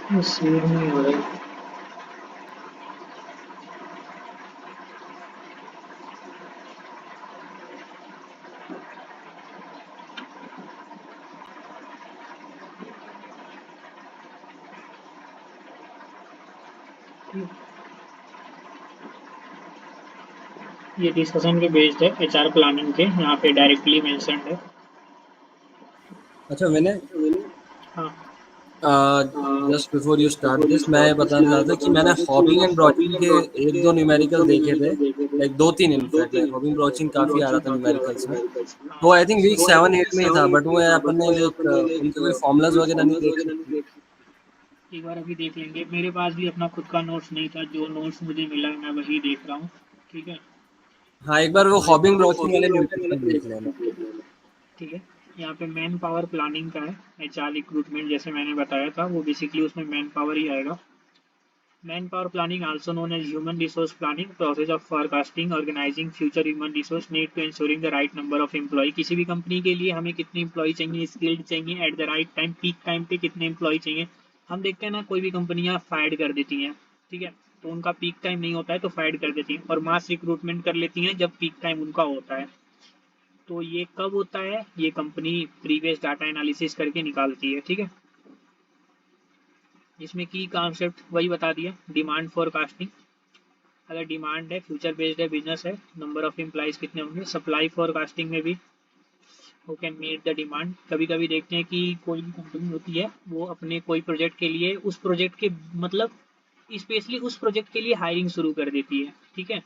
ये सेव नहीं हो रहा है। ये डिस्कशन के बेस्ड है एचआर प्लानिंग के, यहाँ पे डायरेक्टली मेंशन्ड है। अच्छा मैंने हाँ। Just before you start this मैं बताना चाहता था कि मैंने हॉबिंग एंड ब्रोचिंग के एक दो न्यूमेरिकल देखे थे, लाइक दो तीन इनफैक्ट, लाइक हॉबिंग ब्रोचिंग काफी आ रहा था न्यूमेरिकल्स में। तो आई थिंक वीक 7-8 में ही था, बट वो अपन ने लाइक उनके कोई फॉर्मूलाज वगैरह नहीं देखे। एक बार अभी देख लेंगे, मेरे पास भी अपना खुद का नोट्स नहीं था, जो नोट्स मुझे मिला मैं वही देख रहा हूँ। ठीक है। हाँ एक बार वो हॉबिंग ब्रोचिंग वाले न्यूमेरिकल देख लेना। ठीक है। यहाँ पे मैन पावर प्लानिंग का है, एचआर रिक्रूटमेंट जैसे मैंने बताया था, वो बेसिकली उसमें मैन पावर ही आएगा। Man power planning also known as human resource planning, process of forecasting organizing future human resource need to insuring the right number of employ. किसी भी कंपनी के लिए हमें कितने एम्प्लॉय चाहिए, स्किल्ड चाहिए, at the right time, peak time पे कितने एम्प्लॉय चाहिए। हम देखते हैं ना, कोई भी कंपनियां फाइड कर देती हैं। ठीक है। तो उनका पीक टाइम नहीं होता है तो फाइड कर देती हैं, और मास रिक्रूटमेंट कर लेती हैं जब पीक टाइम उनका होता है। तो ये कब होता है, ये कंपनी प्रीवियस डाटा एनालिसिस करके निकालती है। ठीक है। इसमें की कॉन्सेप्ट वही बता दिया, डिमांड फोरकास्टिंग। अगर डिमांड है, फ्यूचर बेस्ड है, बिजनेस है, नंबर ऑफ एम्प्लॉइज कितने होंगे। सप्लाई फोरकास्टिंग में भी वो कैन मीट द डिमांड। कभी कभी देखते हैं कि कोई भी कंपनी होती है, वो अपने कोई प्रोजेक्ट के लिए, उस प्रोजेक्ट के मतलब स्पेशली उस प्रोजेक्ट के लिए हायरिंग शुरू कर देती है। ठीक है।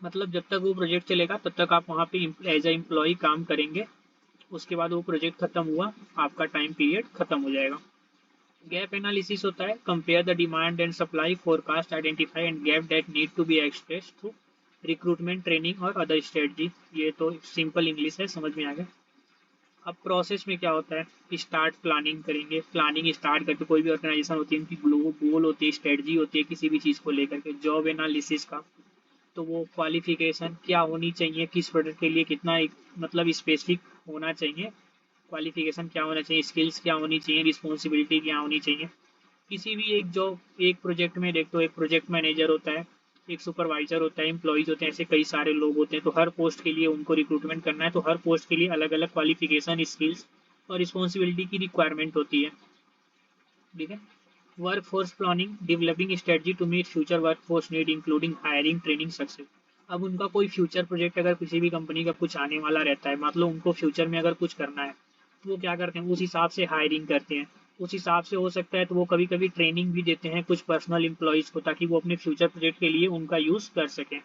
मतलब जब तक वो प्रोजेक्ट चलेगा तब तक आप वहाँ पे एज ए एम्प्लॉय काम करेंगे। उसके बाद वो प्रोजेक्ट खत्म हुआ, आपका टाइम पीरियड खत्म हो जाएगा। गैप एनालिसिस होता है, compare the demand and supply forecast, identify and gap that need to be express through recruitment training और अदर स्ट्रेटजी। ये तो सिंपल इंग्लिश है, समझ में आ गया। अब प्रोसेस में क्या होता है, स्टार्ट प्लानिंग करेंगे। प्लानिंग स्टार्ट करके, कोई भी ऑर्गेनाइजेशन होती है उनकी गोल होती है, स्ट्रेटजी होती है किसी भी चीज़ को लेकर के। जॉब एनालिसिस का, तो वो क्वालिफिकेशन क्या होनी चाहिए, किस प्रोडक्ट के लिए कितना मतलब स्पेसिफिक होना चाहिए, क्वालिफिकेशन क्या होना चाहिए, स्किल्स क्या होनी चाहिए, रिस्पॉन्सिबिलिटी क्या होनी चाहिए। किसी भी एक जॉब, एक प्रोजेक्ट में देख, तो एक प्रोजेक्ट मैनेजर होता है, एक सुपरवाइजर होता है, एम्प्लॉयज होते हैं, ऐसे कई सारे लोग होते हैं। तो हर पोस्ट के लिए उनको रिक्रूटमेंट करना है, तो हर पोस्ट के लिए अलग अलग क्वालिफिकेशन, स्किल्स और रिस्पॉन्सिबिलिटी की रिक्वायरमेंट होती है। ठीक है। Work force planning, developing strategy to meet future work force need including hiring, training, success. अब उनका कोई फ्यूचर प्रोजेक्ट अगर किसी भी कंपनी का कुछ आने वाला रहता है, मतलब उनको फ्यूचर में अगर कुछ करना है, तो वो क्या करते हैं, उस हिसाब से हायरिंग करते हैं। उस हिसाब से हो सकता है तो वो कभी कभी ट्रेनिंग भी देते हैं कुछ पर्सनल एम्प्लॉयज़ को, ताकि वो अपने फ्यूचर प्रोजेक्ट के लिए उनका यूज़ कर सकें।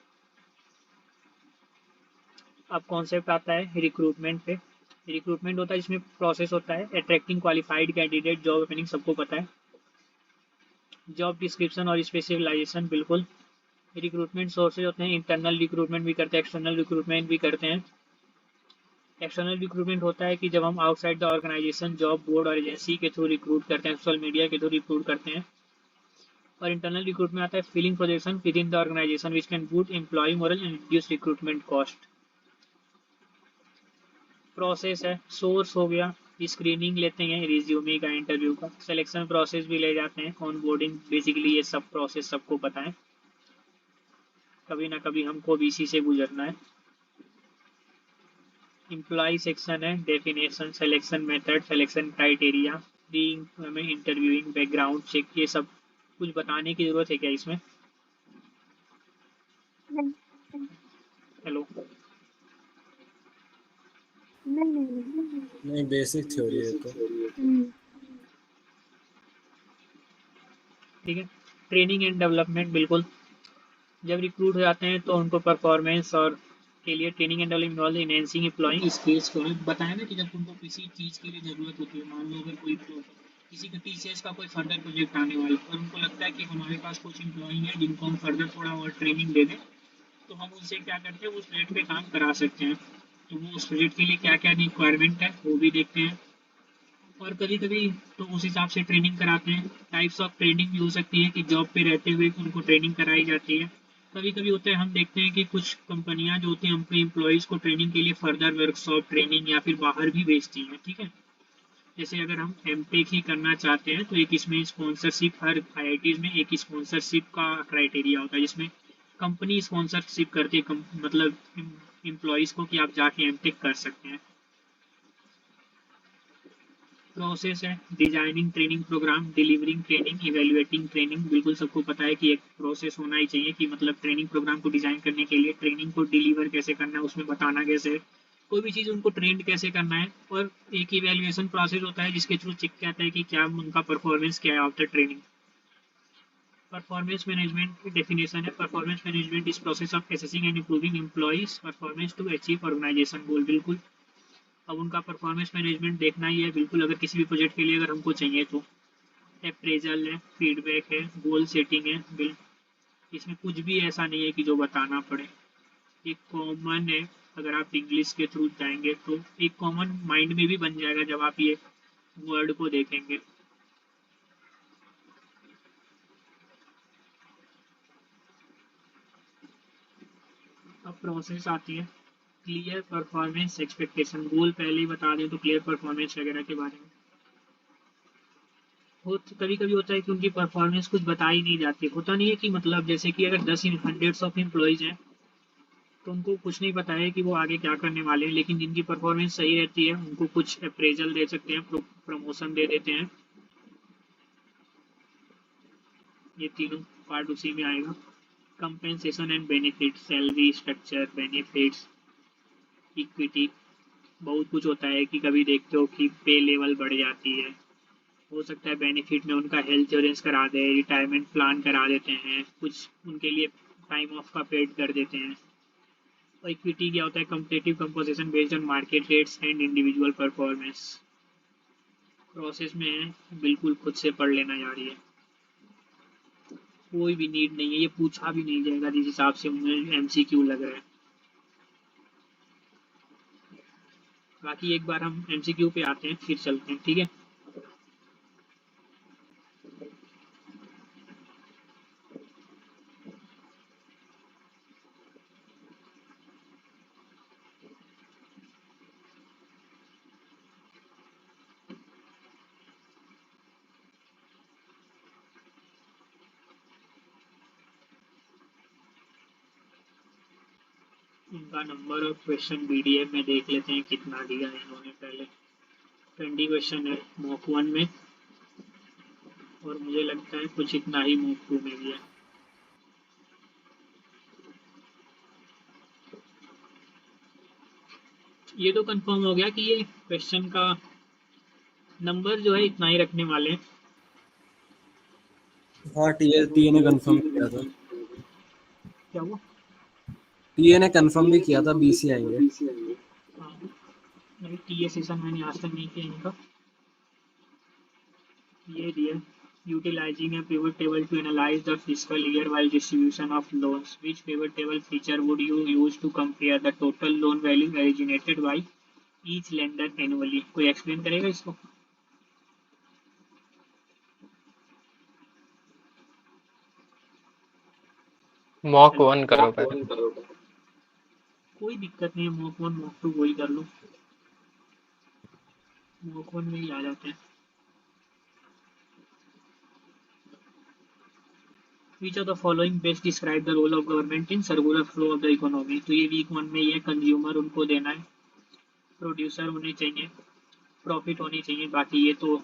अब कॉन्सेप्ट आता है रिक्रूटमेंट पे। रिक्रूटमेंट होता है जिसमें प्रोसेस होता है attracting qualified candidate, job opening सबको पता है, जॉब डिस्क्रिप्शन और स्पेशलाइजेशन बिल्कुल। रिक्रूटमेंट सोर्सेज होते हैं, इंटरनल रिक्रूटमेंट भी करते हैं, एक्सटर्नल रिक्रूटमेंट भी करते हैं। एक्सटर्नल रिक्रूटमेंट होता है कि जब हम outside the organization job board और एजेंसी के थ्रू रिक्रूट करते हैं, सोशल मीडिया के थ्रू रिक्रूट करते हैं। और इंटरनल रिक्रूटमेंट आता है filling position with in the organization which can boost employ moral and reduce recruitment cost. Process है, सोर्स हो गया, स्क्रीनिंग लेते हैं रिज्यूमे का, इंटरव्यू का, सिलेक्शन प्रोसेस भी ले जाते हैं, ऑन बोर्डिंग, बेसिकली ये सब प्रोसेस सबको पता है, कभी ना कभी हमको भी इसी से गुजरना है। इम्प्लॉय सेक्शन है, definition, selection method, selection criteria, pre में इंटरव्यूइंग, बैकग्राउंड चेक, ये सब कुछ बताने की जरूरत है क्या इसमें। नहीं हेलो। नहीं नहीं नहीं। नहीं बेसिक थ्योरी है तो। हम्म, ठीक है। ट्रेनिंग एंड डेवलपमेंट बिल्कुल, जब रिक्रूट हो जाते हैं तो उनको परफॉर्मेंस और के लिए training and development, enhancing employing skills को बताया ना, कि जब उनको किसी चीज़ के लिए ज़रूरत होती है, मान लो अगर कोई किसी का टीसीएस का कोई फर्दर प्रोजेक्ट आने वाला है और उनको लगता है कि हमारे पास कुछ एम्प्लॉई हैं जिनको हम फर्दर थोड़ा और ट्रेनिंग दे दें, तो हम उनसे क्या करते हैं, उस प्रोजेक्ट पे काम करा सकते हैं। तो वो उस प्रोजेक्ट के लिए क्या क्या रिक्वायरमेंट है वो भी देखते हैं। और कभी कभी तो उस हिसाब से ट्रेनिंग कराते हैं। टाइप्स ऑफ ट्रेनिंग भी हो सकती है कि जॉब पे रहते हुए उनको ट्रेनिंग कराई जाती है। कभी कभी होता है, हम देखते हैं कि कुछ कंपनियां जो होती हैं अपने एम्प्लॉयज़ को ट्रेनिंग के लिए फर्दर वर्कशॉप, ट्रेनिंग या फिर बाहर भी भेजती हैं। ठीक है। जैसे अगर हम एमटेक ही करना चाहते हैं तो एक इसमें स्पॉन्सरशिप, हर आईआईटीज में एक स्पॉन्सरशिप का क्राइटेरिया होता है जिसमें कंपनी स्पॉन्सरशिप करती है मतलब एम्प्लॉयज़ को कि आप जाके एमटेक कर सकते हैं। प्रोसेस है designing training program, delivering training, evaluating training. बिल्कुल सबको पता है कि एक प्रोसेस होना ही चाहिए कि मतलब ट्रेनिंग प्रोग्राम को डिजाइन करने के लिए ट्रेनिंग को डिलीवर कैसे करना है, उसमें बताना कैसे है, कोई भी चीज़ उनको ट्रेंड कैसे करना है। और एक इवेल्युएशन प्रोसेस होता है जिसके थ्रू चेक किया जाता है कि क्या उनका परफॉर्मेंस क्या है आफ्टर ट्रेनिंग। परफॉर्मेंस मैनेजमेंट की डेफिनेशन है, performance management is process of assessing and improving employees performance to achieve organisation goal. बिल्कुल अब उनका परफॉर्मेंस मैनेजमेंट देखना ही है बिल्कुल, अगर किसी भी प्रोजेक्ट के लिए अगर हमको चाहिए तो। अप्रेजल है, फीडबैक है, गोल सेटिंग है। बिल इसमें कुछ भी ऐसा नहीं है कि जो बताना पड़े, एक कॉमन है। अगर आप इंग्लिश के थ्रू जाएंगे तो एक कॉमन माइंड में भी बन जाएगा जब आप ये वर्ड को देखेंगे। अब प्रोसेस आती है क्लियर परफॉर्मेंस एक्सपेक्टेशन। गोल पहले ही बता दें तो क्लियर परफॉर्मेंस वगैरह के बारे में हो, कभी कभी होता है कि उनकी परफॉर्मेंस कुछ बताई नहीं जाती। होता नहीं है कि मतलब जैसे कि अगर 10 हंड्रेड्स ऑफ एम्प्लॉयज़ हैं तो उनको कुछ नहीं पता है कि वो आगे क्या करने वाले हैं, लेकिन जिनकी परफॉर्मेंस सही रहती है उनको कुछ अप्रेजल दे सकते हैं, प्रमोशन दे देते हैं। ये तीनों पार्ट उसी में आएगा। Compensation and benefit, salary structure, benefits, equity. बहुत कुछ होता है कि कभी देखते हो कि पे लेवल बढ़ जाती है, हो सकता है बेनिफिट में उनका हेल्थ इंश्योरेंस करा दे, रिटायरमेंट प्लान करा देते हैं, कुछ उनके लिए टाइम ऑफ का पेड कर देते हैं। और इक्विटी क्या होता है, competitive composition based on market rates and individual performance. Process में है बिल्कुल खुद से पढ़ लेना यार, ये कोई भी नीड नहीं है, ये पूछा भी नहीं जाएगा जिस हिसाब से उन्हें एमसीक्यू लग रहा है। बाकी एक बार हम एमसीक्यू पे आते हैं फिर चलते हैं, ठीक है। इनका नंबर ऑफ क्वेश्चन बीडीएफ में देख लेते हैं कितना दिया है इन्होंने पहले। 20 क्वेश्चन है मॉक 1 में, और मुझे लगता है कुछ इतना ही मॉक 2 में भी है। ये तो कंफर्म हो गया कि ये क्वेश्चन का नंबर जो है इतना ही रखने वाले हैं। हाँ, टीए ने कंफर्म किया था। क्या हुआ? टीए ने कंफर्म भी किया था 20 ही आएंगे। हाँ, नहीं टीए सेशन मैंने आज तक नहीं किया इनका। ये दिया utilizing a pivot table to analyze the fiscal year wise distribution of loans. Which pivot table feature would you use to compare the total loan value originated by each lender annually? कोई explain करेगा इसको? Mock 1 करो पहले। कोई दिक्कत नहीं है, mock 1 mock 2 वही कर लो, मॉक 1 में ही आ जाते हैं। Which of the following best describe the role of government in circular flow of the economy? तो ये वीक 1 में ये कंज्यूमर उनको देना है, प्रोड्यूसर होने चाहिए, प्रॉफिट होनी चाहिए, बाकी ये तो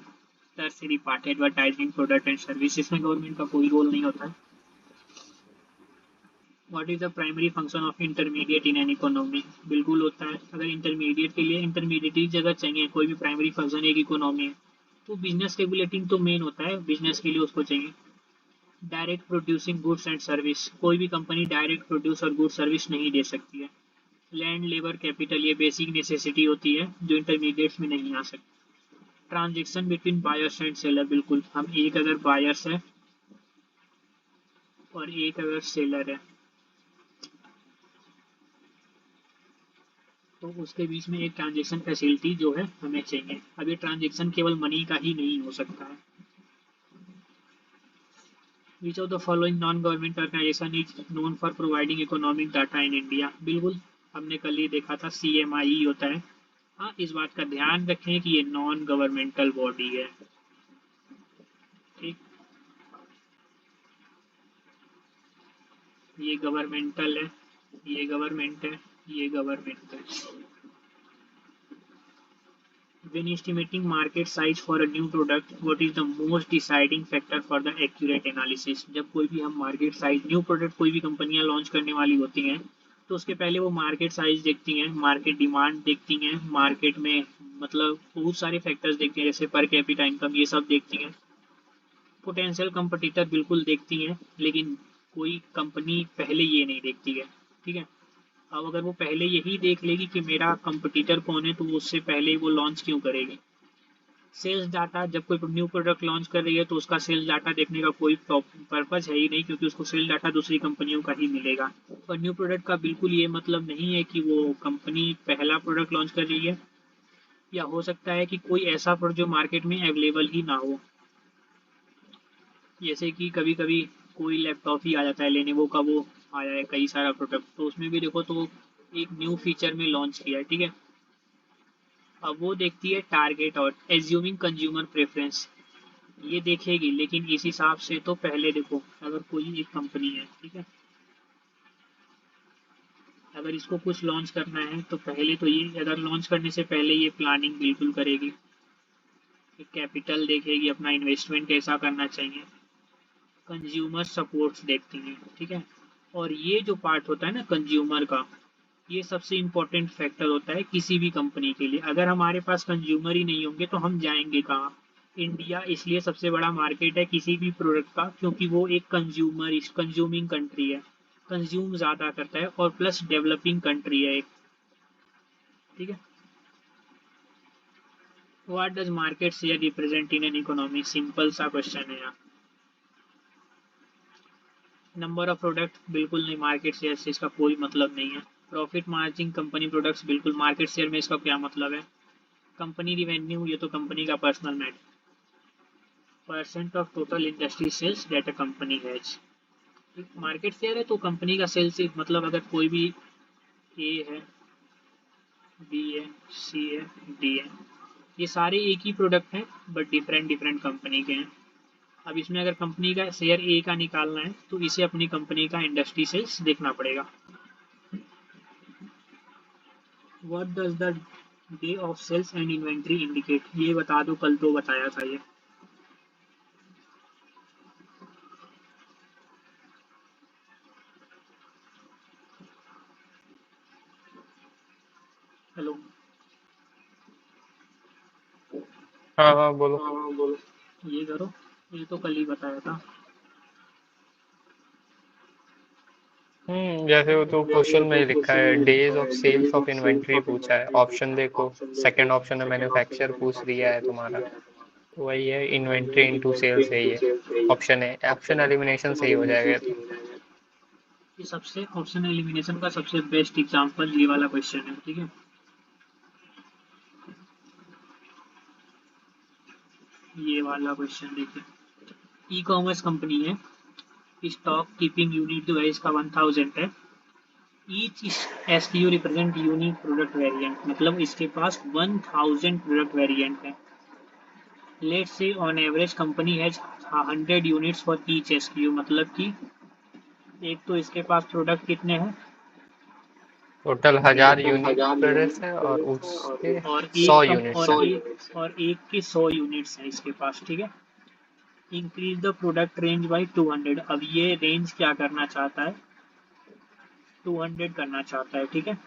tertiary part, advertising, product and service, इसमें गवर्नमेंट का कोई रोल नहीं होता है। What is the primary function of intermediate in an economy? बिल्कुल होता है, अगर इंटरमीडिएट के लिए इंटरमीडिएट जगह चाहिए, कोई भी प्राइमरी फंक्शन एक इकोनॉमी है तो बिजनेस रेगुलेटिंग तो मेन होता है, बिजनेस के लिए उसको चाहिए। Direct producing goods and service, कोई भी कंपनी डायरेक्ट प्रोड्यूस और गुड सर्विस नहीं दे सकती है। लैंड, लेबर, कैपिटल, ये बेसिक नेसेसिटी होती है जो इंटरमीडिएट्स में नहीं आ सकती। Transaction between buyers and seller, बिल्कुल हम एक अगर बायर्स है और एक अगर सेलर है तो उसके बीच में एक ट्रांजेक्शन फैसिलिटी जो है हमें चाहिए। अब ये ट्रांजेक्शन केवल मनी का ही नहीं हो सकता है। Which of the following non-government organization is known for providing economic data in India? बिल्कुल हमने कल ही देखा था CMI होता है, हाँ, इस बात का ध्यान रखें कि ये नॉन गवर्नमेंटल बॉडी है, ठीक। ये गवर्नमेंटल है, ये गवर्नमेंट है, ये गवर्नमेंट है। When estimating market size for a new product, what is the most deciding factor for the accurate analysis? जब कोई भी हम मार्केट साइज न्यू प्रोडक्ट कोई भी कंपनियां लॉन्च करने वाली होती हैं तो उसके पहले वो मार्केट साइज देखती हैं, मार्केट डिमांड देखती हैं, मार्केट में मतलब बहुत सारे फैक्टर्स देखती हैं जैसे पर कैपिटा इनकम, ये सब देखती हैं। पोटेंशियल कंपटीटर बिल्कुल देखती हैं, लेकिन कोई कंपनी पहले ये नहीं देखती है, ठीक है। अब अगर वो पहले यही देख लेगी कि मेरा कंपटीटर कौन है तो वो उससे पहले वो लॉन्च क्यों करेगी। सेल्स डाटा, जब कोई न्यू प्रोडक्ट लॉन्च कर रही है तो उसका सेल्स डाटा देखने का कोई पर्पज है ही नहीं, क्योंकि उसको सेल्स डाटा दूसरी कंपनियों का ही मिलेगा। और न्यू प्रोडक्ट का बिल्कुल ये मतलब नहीं है कि वो कंपनी पहला प्रोडक्ट लॉन्च कर रही है, या हो सकता है कि कोई ऐसा प्रोडक्ट जो मार्केट में अवेलेबल ही ना हो। जैसे कि कभी कभी कोई लैपटॉप ही आ जाता है, लेनेवो का वो आया है कई सारा प्रोडक्ट, तो उसमें भी देखो तो एक न्यू फीचर में लॉन्च किया है, ठीक है। अब वो देखती है टारगेट और एज्यूमिंग कंज्यूमर प्रेफरेंस, ये देखेगी। लेकिन इस हिसाब से तो पहले देखो, अगर कोई एक कंपनी है, ठीक है, अगर इसको कुछ लॉन्च करना है तो पहले तो ये, अगर लॉन्च करने से पहले ये प्लानिंग बिल्कुल करेगी, कैपिटल देखेगी, अपना इन्वेस्टमेंट कैसा करना चाहिए, कंज्यूमर सपोर्ट्स देखती हैं, ठीक है। और ये जो पार्ट होता है ना कंज्यूमर का, ये सबसे इम्पोर्टेंट फैक्टर होता है किसी भी कंपनी के लिए। अगर हमारे पास कंज्यूमर ही नहीं होंगे तो हम जाएंगे कहाँ। इंडिया इसलिए सबसे बड़ा मार्केट है किसी भी प्रोडक्ट का, क्योंकि वो एक कंज्यूमिंग कंट्री है, कंज्यूम ज़्यादा करता है, और प्लस डेवलपिंग कंट्री है एक, ठीक है। What does market share represent in an economy? Simple सा क्वेश्चन है यार। नंबर ऑफ प्रोडक्ट बिल्कुल नहीं, मार्केट शेयर से इसका कोई मतलब नहीं है। प्रॉफिट मार्जिन कंपनी प्रोडक्ट्स बिल्कुल, मार्केट शेयर में इसका क्या मतलब है। कंपनी रिवेन्यू, ये तो कंपनी का personal matter. Percent of total industry sales that a company has, market share है तो कंपनी का सेल्स, मतलब अगर कोई भी ए है, बी है, सी है, डी है, ये सारे एक ही प्रोडक्ट हैं बट डिफरेंट डिफरेंट कंपनी के हैं। अब इसमें अगर कंपनी का शेयर ए का निकालना है तो इसे अपनी कंपनी का इंडस्ट्री सेल्स देखना पड़ेगा। What does the day of sales and inventory indicate? ये बता दो, कल तो बताया था ये। हेलो। हाँ हाँ बोलो। हाँ बोलो। ये करो, ये तो कल ही बताया था। जैसे वो तो क्वेश्चन में ही लिखा है days of sales of inventory पूछा है, ऑप्शन देखो। सेकंड ऑप्शन में मैन्युफैक्चर पूछ दिया है तुम्हारा, तो वही है, इन्वेंट्री इनटू सेल्स है ये। ऑप्शन है, ऑप्शन एलिमिनेशन सही हो जाएगा ये तो। ये सबसे ऑप्शन एलिमिनेशन का सबसे बेस्ट एग्जांपल ये वाला क्वेश्चन है, ठीक है। ये वाला क्वेश्चन देखिए, ई कॉमर्स कंपनी है, स्टॉक कीपिंग यूनिट जो है इसका 1000 है। Each SQ represent unique product variant, मतलब इसके पास 1000 प्रोडक्ट वेरिएंट है। Let's say on average company has 100 units for each SQ, मतलब कि एक तो इसके पास प्रोडक्ट कितने हैं, टोटल 1000 यूनिक प्रोडक्ट्स है और उसके और 100 यूनिट्स है। और एक के 100 यूनिट्स हैं इसके पास, ठीक है। Increase the product range by 200, अब ये रेंज क्या करना चाहता है, 200 करना चाहता है, ठीक है,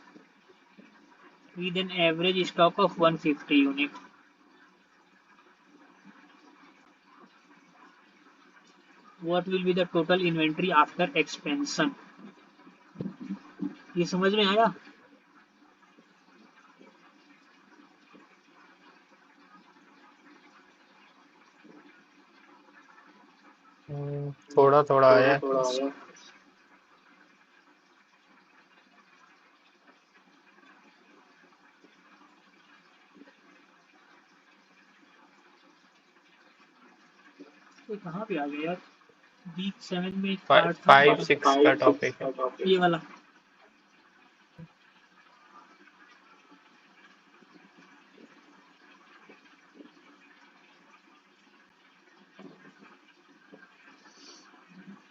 with an average stock of 150 unit. What will be the total inventory after expansion? ये समझ में आया? थोड़ा थोड़ा आया। ये कहाँ पे आ गया यार, वीक 7 में एक पार्ट था, 5-6 का टॉपिक है। ये वाला।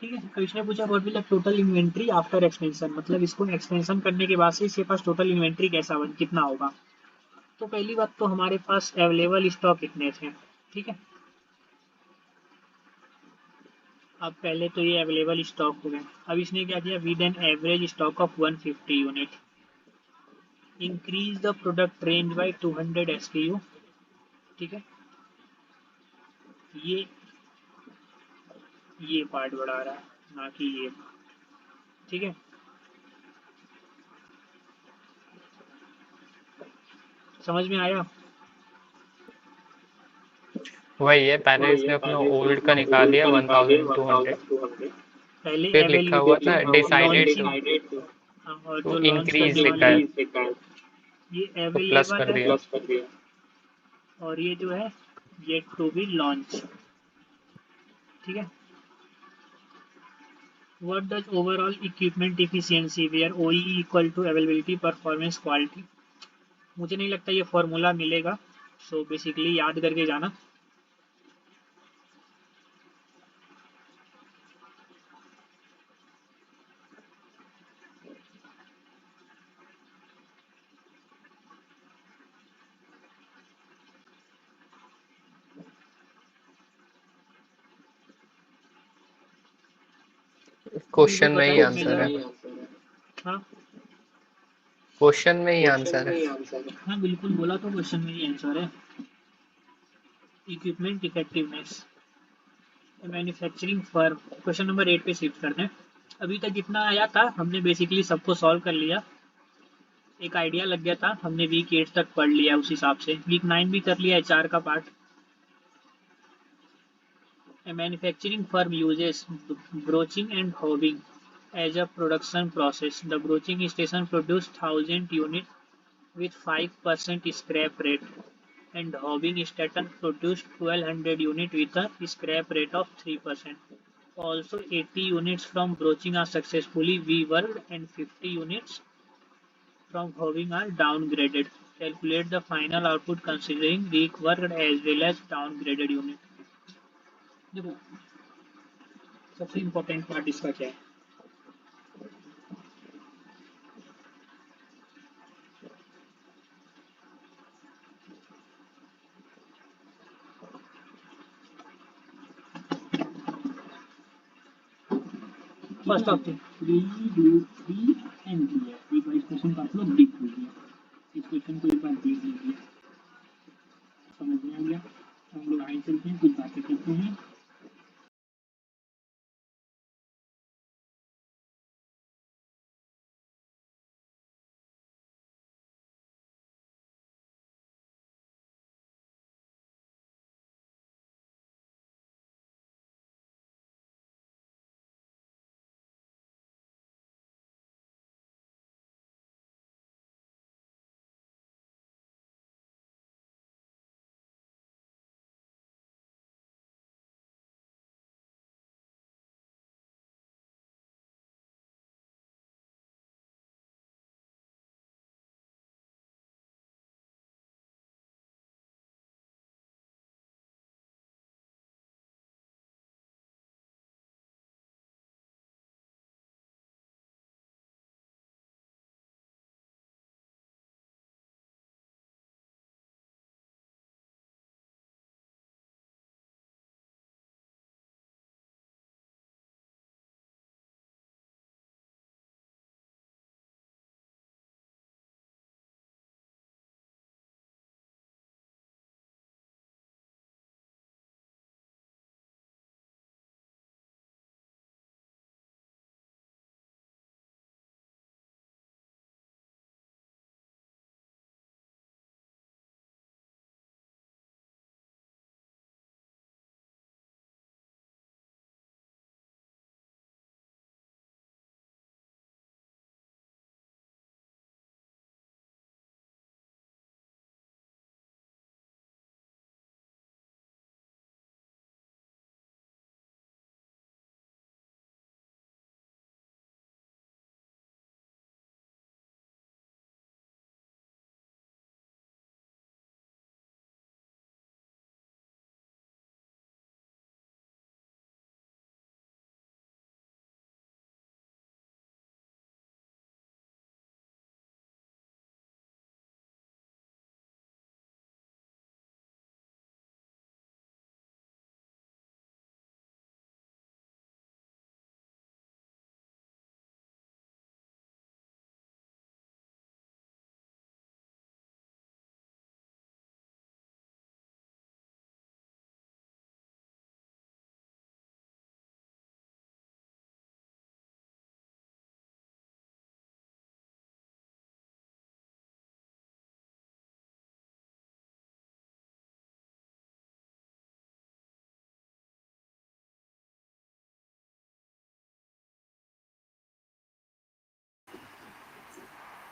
ठीक है। तो इसने पूछा what will the total inventory after expansion, मतलब इसको एक्सपेंशन करने के बाद से इसके पास टोटल इन्वेंट्री कैसा कितना होगा। तो पहली बात तो हमारे पास अवेलेबल स्टॉक कितने थे, ठीक है। अब पहले तो ये अवेलेबल स्टॉक हो गए। अब इसने क्या किया, with an average stock of 150 unit increase the product range bye 200 SKU, ठीक है। ये ये पार्ट बढ़ा रहा है, ना कि ये, ठीक है। समझ में आया। वही है, पहले इसने अपना ओल्ड का निकाल लिया 1200, पहले फिर लिखा हुआ था अवेलेबिलिटी डिसाइडेड लॉन्चिंग, और टू जो लॉन्च कर इंक्रीज लिखा है, दिया ये तो प्लस अवेलेबल कर है, दिया। और ये जो है ये टू बी लॉन्च, ठीक है। What does overall equipment efficiency where OEE equal to availability performance quality. मुझे नहीं लगता ये फॉर्मूला मिलेगा, सो बेसिकली याद करके जाना। मुझे क्वेश्चन में पता ही है आंसर है, हाँ क्वेश्चन में ही आंसर है। हाँ बिल्कुल बोला, तो क्वेश्चन में ही आंसर है। Equipment effectiveness manufacturing firm, question number 8 पे शिफ्ट करते हैं। अभी तक जितना आया था हमने बेसिकली सबको सॉल्व कर लिया, एक आइडिया लग गया था, हमने वीक 8 तक पढ़ लिया, उस हिसाब से वीक 9 भी कर लिया है, 4 का part. A manufacturing firm uses broaching and hobbing as a production process. The broaching station produces 1000 units with 5% scrap rate, and hobbing station produced 1200 units with a scrap rate of 3%. Also, 80 units from broaching are successfully reworked and 50 units from hobbing are downgraded. Calculate the final output considering reworked as well as downgraded unit. देखो सबसे important part इसका क्या है, first of thing 3 entry है, एक बार इस question का आप लोग देख लीजिए, इस क्वेश्चन को एक बार देख लीजिए, समझ में आ गया। हम लोग आगे चलते हैं, कुछ बातें करते हैं।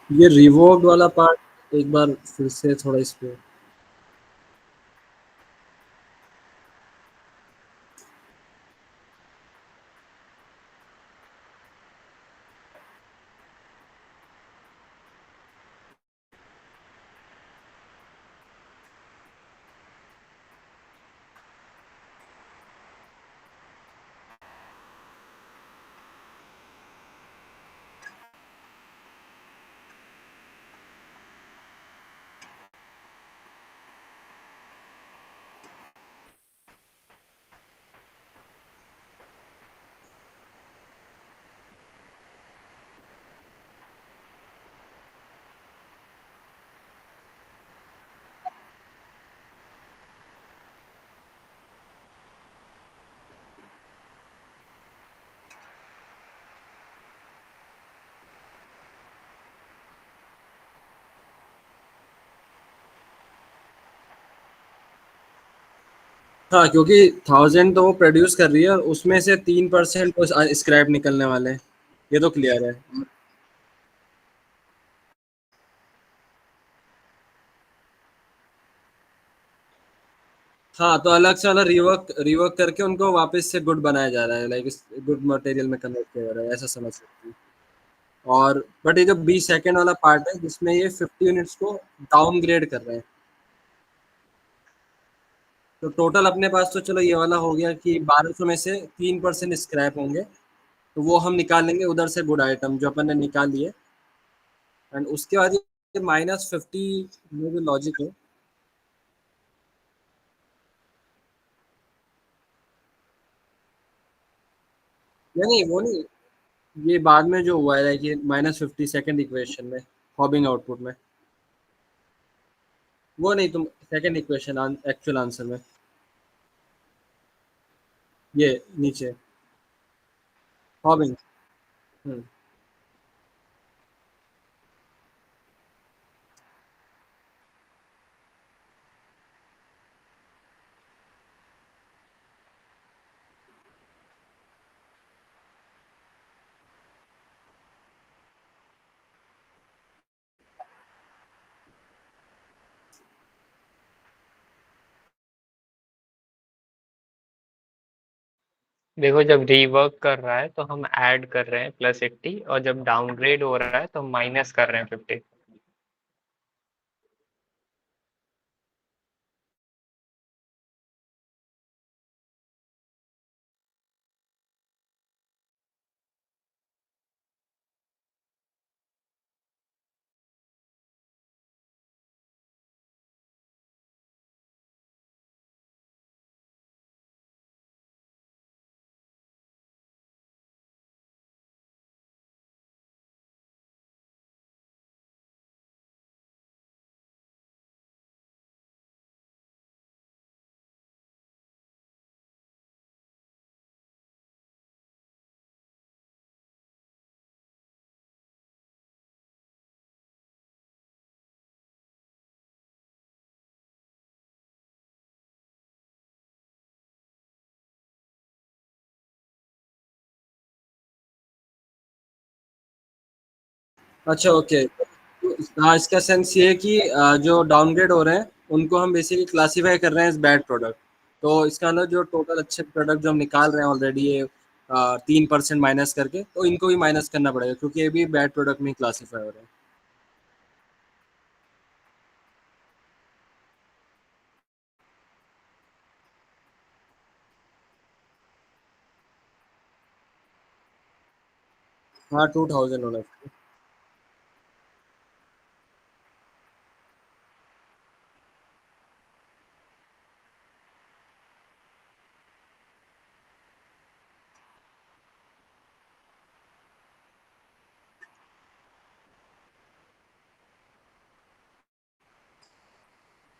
ये रिवोक्ड वाला पार्ट एक बार फिर से थोड़ा इस पे। हाँ, क्योंकि 1000 तो वो प्रोड्यूस कर रही है और उसमें से 3% तो स्क्रैप निकलने वाले हैं, ये तो क्लियर है। हाँ, तो अलग से वाला रिवर्क रिवर्क करके उनको वापस से गुड बनाया जा रहा है, लाइक गुड मटेरियल में कन्वर्ट किया जा रहा है, ऐसा समझ सकते हैं। और बट ये जो 20 सेकंड वाला पार्ट है जिसमें ये 50 यूनिट्स को डाउनग्रेड कर रहे हैं, तो टोटल अपने पास तो चलो ये वाला हो गया कि 1200 में से 3% स्क्रैप होंगे, तो वो हम निकाल लेंगे उधर से गुड आइटम जो अपन ने निकाल लिए। एंड उसके बाद ये -50 में जो लॉजिक है, या नहीं वो नहीं, ये बाद में जो हुआ है लाइक ये -50 सेकंड इक्वेशन में, हॉबिंग आउटपुट में, वो नहीं, तुम सेकंड इक्वेशन एक्चुअल आंसर में, ये नीचे हॉबिंग। हम्म। देखो, जब रीवर्क कर रहा है तो हम ऐड कर रहे हैं +80, और जब डाउनग्रेड हो रहा है तो हम माइनस कर रहे हैं 50। अच्छा, ओके। हाँ, इसका सेंस ये है कि जो डाउनग्रेड हो रहे हैं उनको हम बेसिकली क्लासीफाई कर रहे हैं एज बैड प्रोडक्ट, तो इसका मतलब जो टोटल अच्छे प्रोडक्ट जो हम निकाल रहे हैं ऑलरेडी ये 3% माइनस करके, तो इनको भी माइनस करना पड़ेगा क्योंकि ये भी बैड प्रोडक्ट में क्लासीफाई हो रहे हैं। हाँ, 2000 होना चाहिए।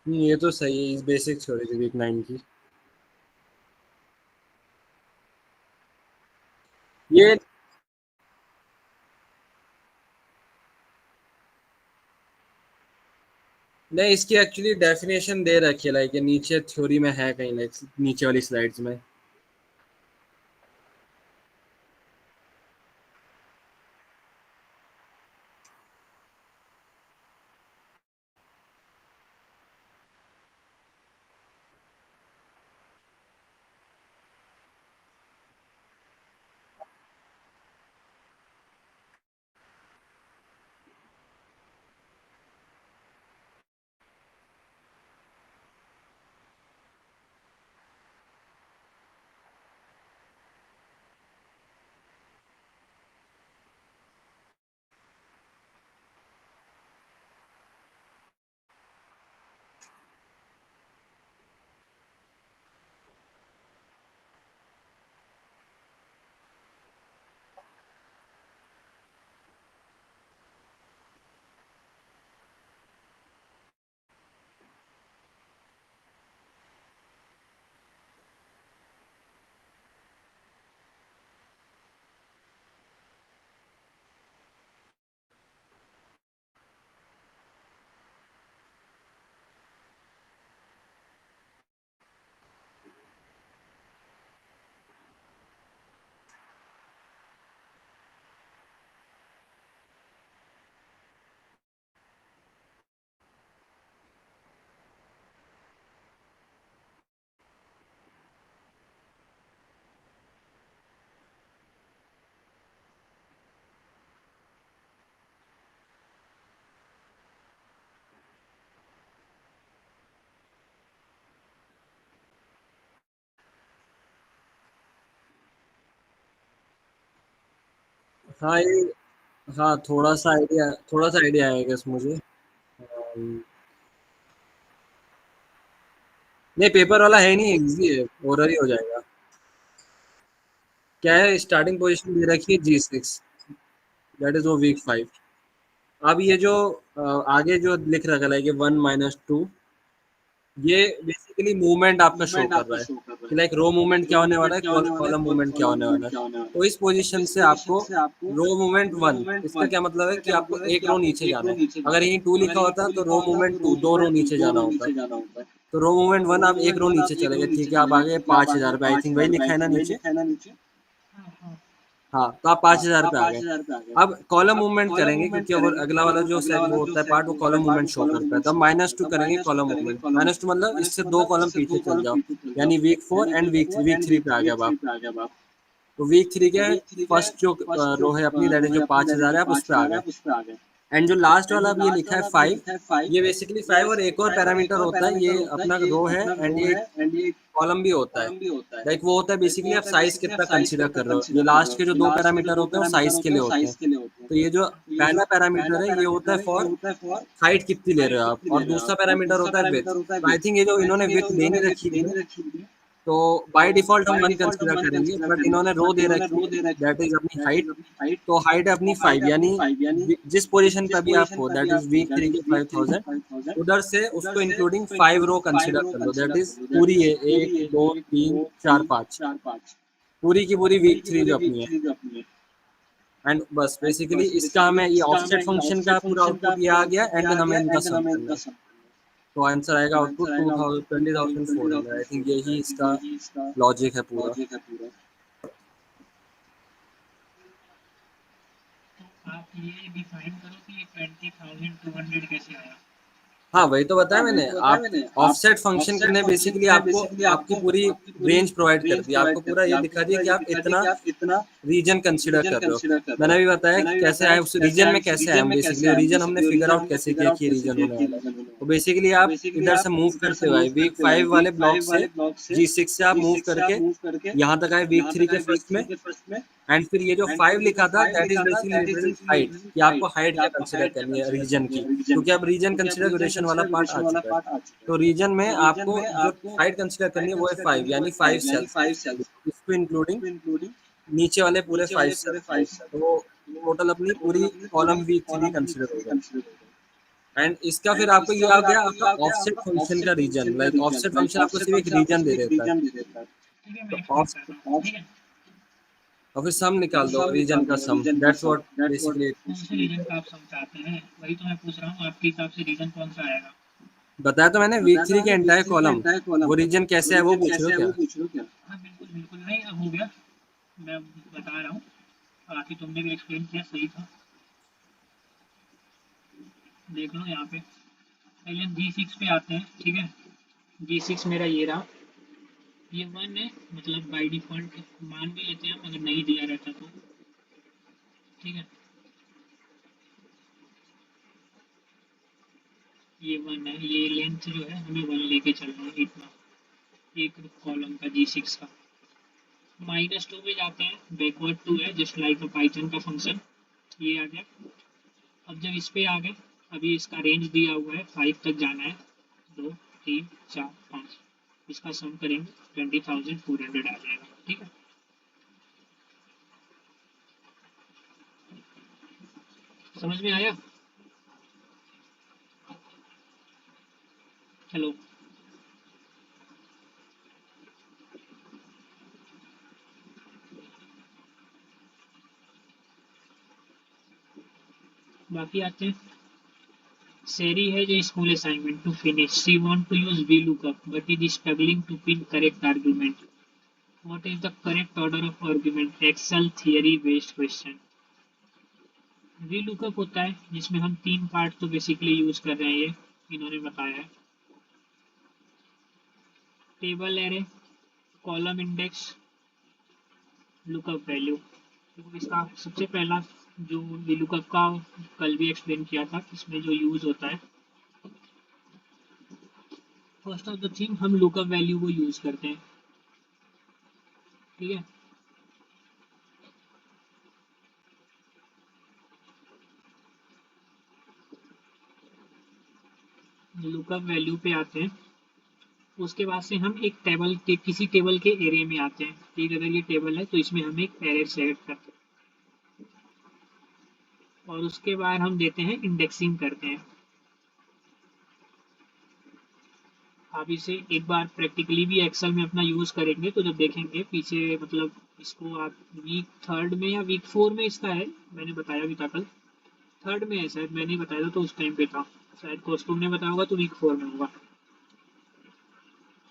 ये तो सही है, इस बेसिक थ्योरी थी वीक 9 की। ये नहीं, इसकी एक्चुअली डेफिनेशन दे रखी है, लाइक ये नीचे थ्योरी में है कहीं, लाइक नीचे वाली स्लाइड्स में। हाँ ये, हाँ थोड़ा सा आइडिया है गेस मुझे। नहीं पेपर वाला है नहीं, इजी है, ओरल ही हो जाएगा। क्या है, स्टार्टिंग पोजीशन दे रखी है G6, दैट इज वो वीक 5। अब ये जो आगे जो लिख रखा है कि 1 - 2, ये बेसिकली मूवमेंट आपका शो कर रहा है कि लाइक रो मूवमेंट क्या होने वाला है, कॉलम मूवमेंट क्या होने वाला है। तो इस पोजीशन से आपको रो मूवमेंट 1, इसका क्या मतलब है कि आपको एक रो नीचे जाना है। अगर यहीं 2 लिखा होता तो रो मूवमेंट 2, 2 रो नीचे जाना होता। तो रो मूवमेंट 1 आप एक रो नीचे चले गए, ठीक है, आप आगे 5,000 पे, आई थिंक वही लिखा है ना नीचे। हाँ हाँ हाँ तो आप 5,000 पे आ गए। अब कॉलम मूवमेंट करेंगे क्योंकि अब अगला वाला जो सेट वो होता है पार्ट, वो कॉलम मूवमेंट शो करता है। तो -2 करेंगे कॉलम मूवमेंट। -2 मतलब इससे 2 कॉलम पीछे चल जाओ, यानी वीक 4 एंड वीक 3 पे आ गए अब आप। तो वीक 3 के फर्स्ट जो रो है अपनी, दैट इज जो 5,000 है, आप उस पे आ गए। एंड जो लास्ट वाला अब ये लिखा है 5, ये बेसिकली 5 और एक और पैरामीटर होता है, ये अपना रो है एंड ये कॉलम भी होता है। लाइक वो होता है बेसिकली आप साइज कितना कंसीडर कर रहे हो। ये लास्ट के जो 2 पैरामीटर होते हैं वो साइज के लिए होते हैं। तो ये जो पहला पैरामीटर है ये होता है फॉर हाइट कितनी ले रहे हो आप, और दूसरा पैरामीटर होता है विड्थ। तो आई थिंक ये जो इन्होंने विड्थ दे नहीं रखी है, तो बाय डिफॉल्ट हम 1 कंसीडर करेंगे, बट इन्होंने रो दे रखी है, दैट इज अपनी हाइट। तो हाइट है अपनी 5, यानी जिस पोजीशन पे अभी आप हो, दैट इज वीक 3 के 5,000, उधर से उसको इंक्लूडिंग 5 रो कंसीडर कर लो, दैट इज पूरी है 1 2 3 4 5, पूरी की पूरी वीक 3 जो अपनी है। एंड बस बेसिकली इसका हमें ये ऑफसेट फंक्शन का पूरा आउटपुट ये आ गया, एंड देन हमें इनका सम करना है। तो आंसर आएगा आउटपुट 20,400। आई थिंक यही इसका लॉजिक है पूरा। तो आप ये डिफाइन करो कि 20,200 कैसे आया। हाँ वही तो बताया मैंने, आप ऑफसेट फंक्शन ने बेसिकली आपको आपकी पूरी रेंज प्रोवाइड कर दी, आपको पूरा ये दिखा दिया कि आप इतना रीजन कंसीडर कर रहे हो। मैंने अभी बताया कि कैसे आए, उस रीजन में कैसे आए हम, बेसिकली रीजन हमने फिगर आउट कैसे किया कि ये रीजन होने वाला है। तो बेसिकली आप इधर से मूव करते हुए वीक 5 वाले ब्लॉक से G6 से आप मूव करके यहाँ तक आए वीक 3 के फर्स्ट में। एंड फिर ये जो 5 लिखा था that is basically represent height, कि आपको हाइट क्या कंसीडर करनी है रीजन की, क्योंकि अब रीजन कंसीडरेशन वाला पार्ट आ चुका है। तो रीजन में आपको जो हाइट कंसीडर करनी है वो है 5, यानी 5 सेल्स, इसको इंक्लूडिंग नीचे वाले पूरे 5 सेल्स। तो टोटल अपनी पूरी कॉलम वीक 3 कंसीडर हो गया। एंड इसका फिर आपको ये आ गया आपका ऑफसेट फंक्शन का रीजन। लाइक ऑफसेट फंक्शन आपको सिर्फ एक रीजन दे देता है। ठीक है, मैं तो एक्सप्लेन ऑफ करता हूँ, ठीक है। और फिर सम निकाल दो, रीजन का सम, दैट्स व्हाट बेसिकली। कौन से रीजन का आप समझाते हैं, वही तो मैं पूछ रहा हूँ, आपके हिसाब से रीजन कौन सा आएगा। बताया तो मैंने, वीक 3 के एंटायर कॉलम, वो रीजन कैसे है वो पूछ रहे हो क्या? हाँ बिल्कुल बिल्कुल, नहीं अब हो गया, मैं बता रहा हूँ, बाकी तुमने भी एक्सप्लेन किया, सही था। देख लो यहाँ पे, पहले हम G6 पे आते हैं, ठीक है। G6 मेरा ये रहा, ये 1 है, मतलब बाई डिफॉल्ट मान भी लेते हैं हम, अगर नहीं दिया रहता तो, ठीक है। ये 1 है, ये लेंथ जो है हमें 1 लेके चलना है, इतना एक कॉलम का G6 का। -2 में जाते हैं, बैकवर्ड 2 है, जस्ट लाइक अ पाइथन का फंक्शन, ये आ गया। अब जब इस पे आ गए, अभी इसका रेंज दिया हुआ है 5 तक जाना है, 2 3 4 5, इसका सम करेंगे 20,400 आ जाएगा, ठीक है। समझ में आया? हेलो। बाकी आते हैं, सेरी है जो school assignment to finish, she want to use VLOOKUP but is struggling to pin correct argument, what is the correct order of argument, excel theory based question. VLOOKUP होता है जिसमें हम 3 पार्ट तो बेसिकली यूज कर रहे हैं, ये इन्होंने बताया है, table array, column index, lookup value. तो इसका सबसे पहला जो VLOOKUP का कल भी एक्सप्लेन किया था, इसमें जो यूज होता है, फर्स्ट ऑफ द थिंग हम लुकअप वैल्यू को यूज करते हैं, ठीक है। लुकअप वैल्यू पे आते हैं, उसके बाद से हम एक टेबल के किसी टेबल के एरे में आते हैं। ठीक है, अगर ये टेबल है तो इसमें हम एक एरे सेलेक्ट करते हैं और उसके बाद हम देते हैं इंडेक्सिंग करते हैं। आप इसे एक बार प्रैक्टिकली भी एक्सेल में अपना यूज़ करेंगे तो जब देखेंगे पीछे, मतलब इसको आप वीक 3 में या वीक 4 में इसका है, मैंने बताया भी था कल, 3 में है शायद, मैंने बताया था तो उस टाइम पे था, शायद कॉस्ट्यूम ने बताया होगा तो वीक 4 में होगा।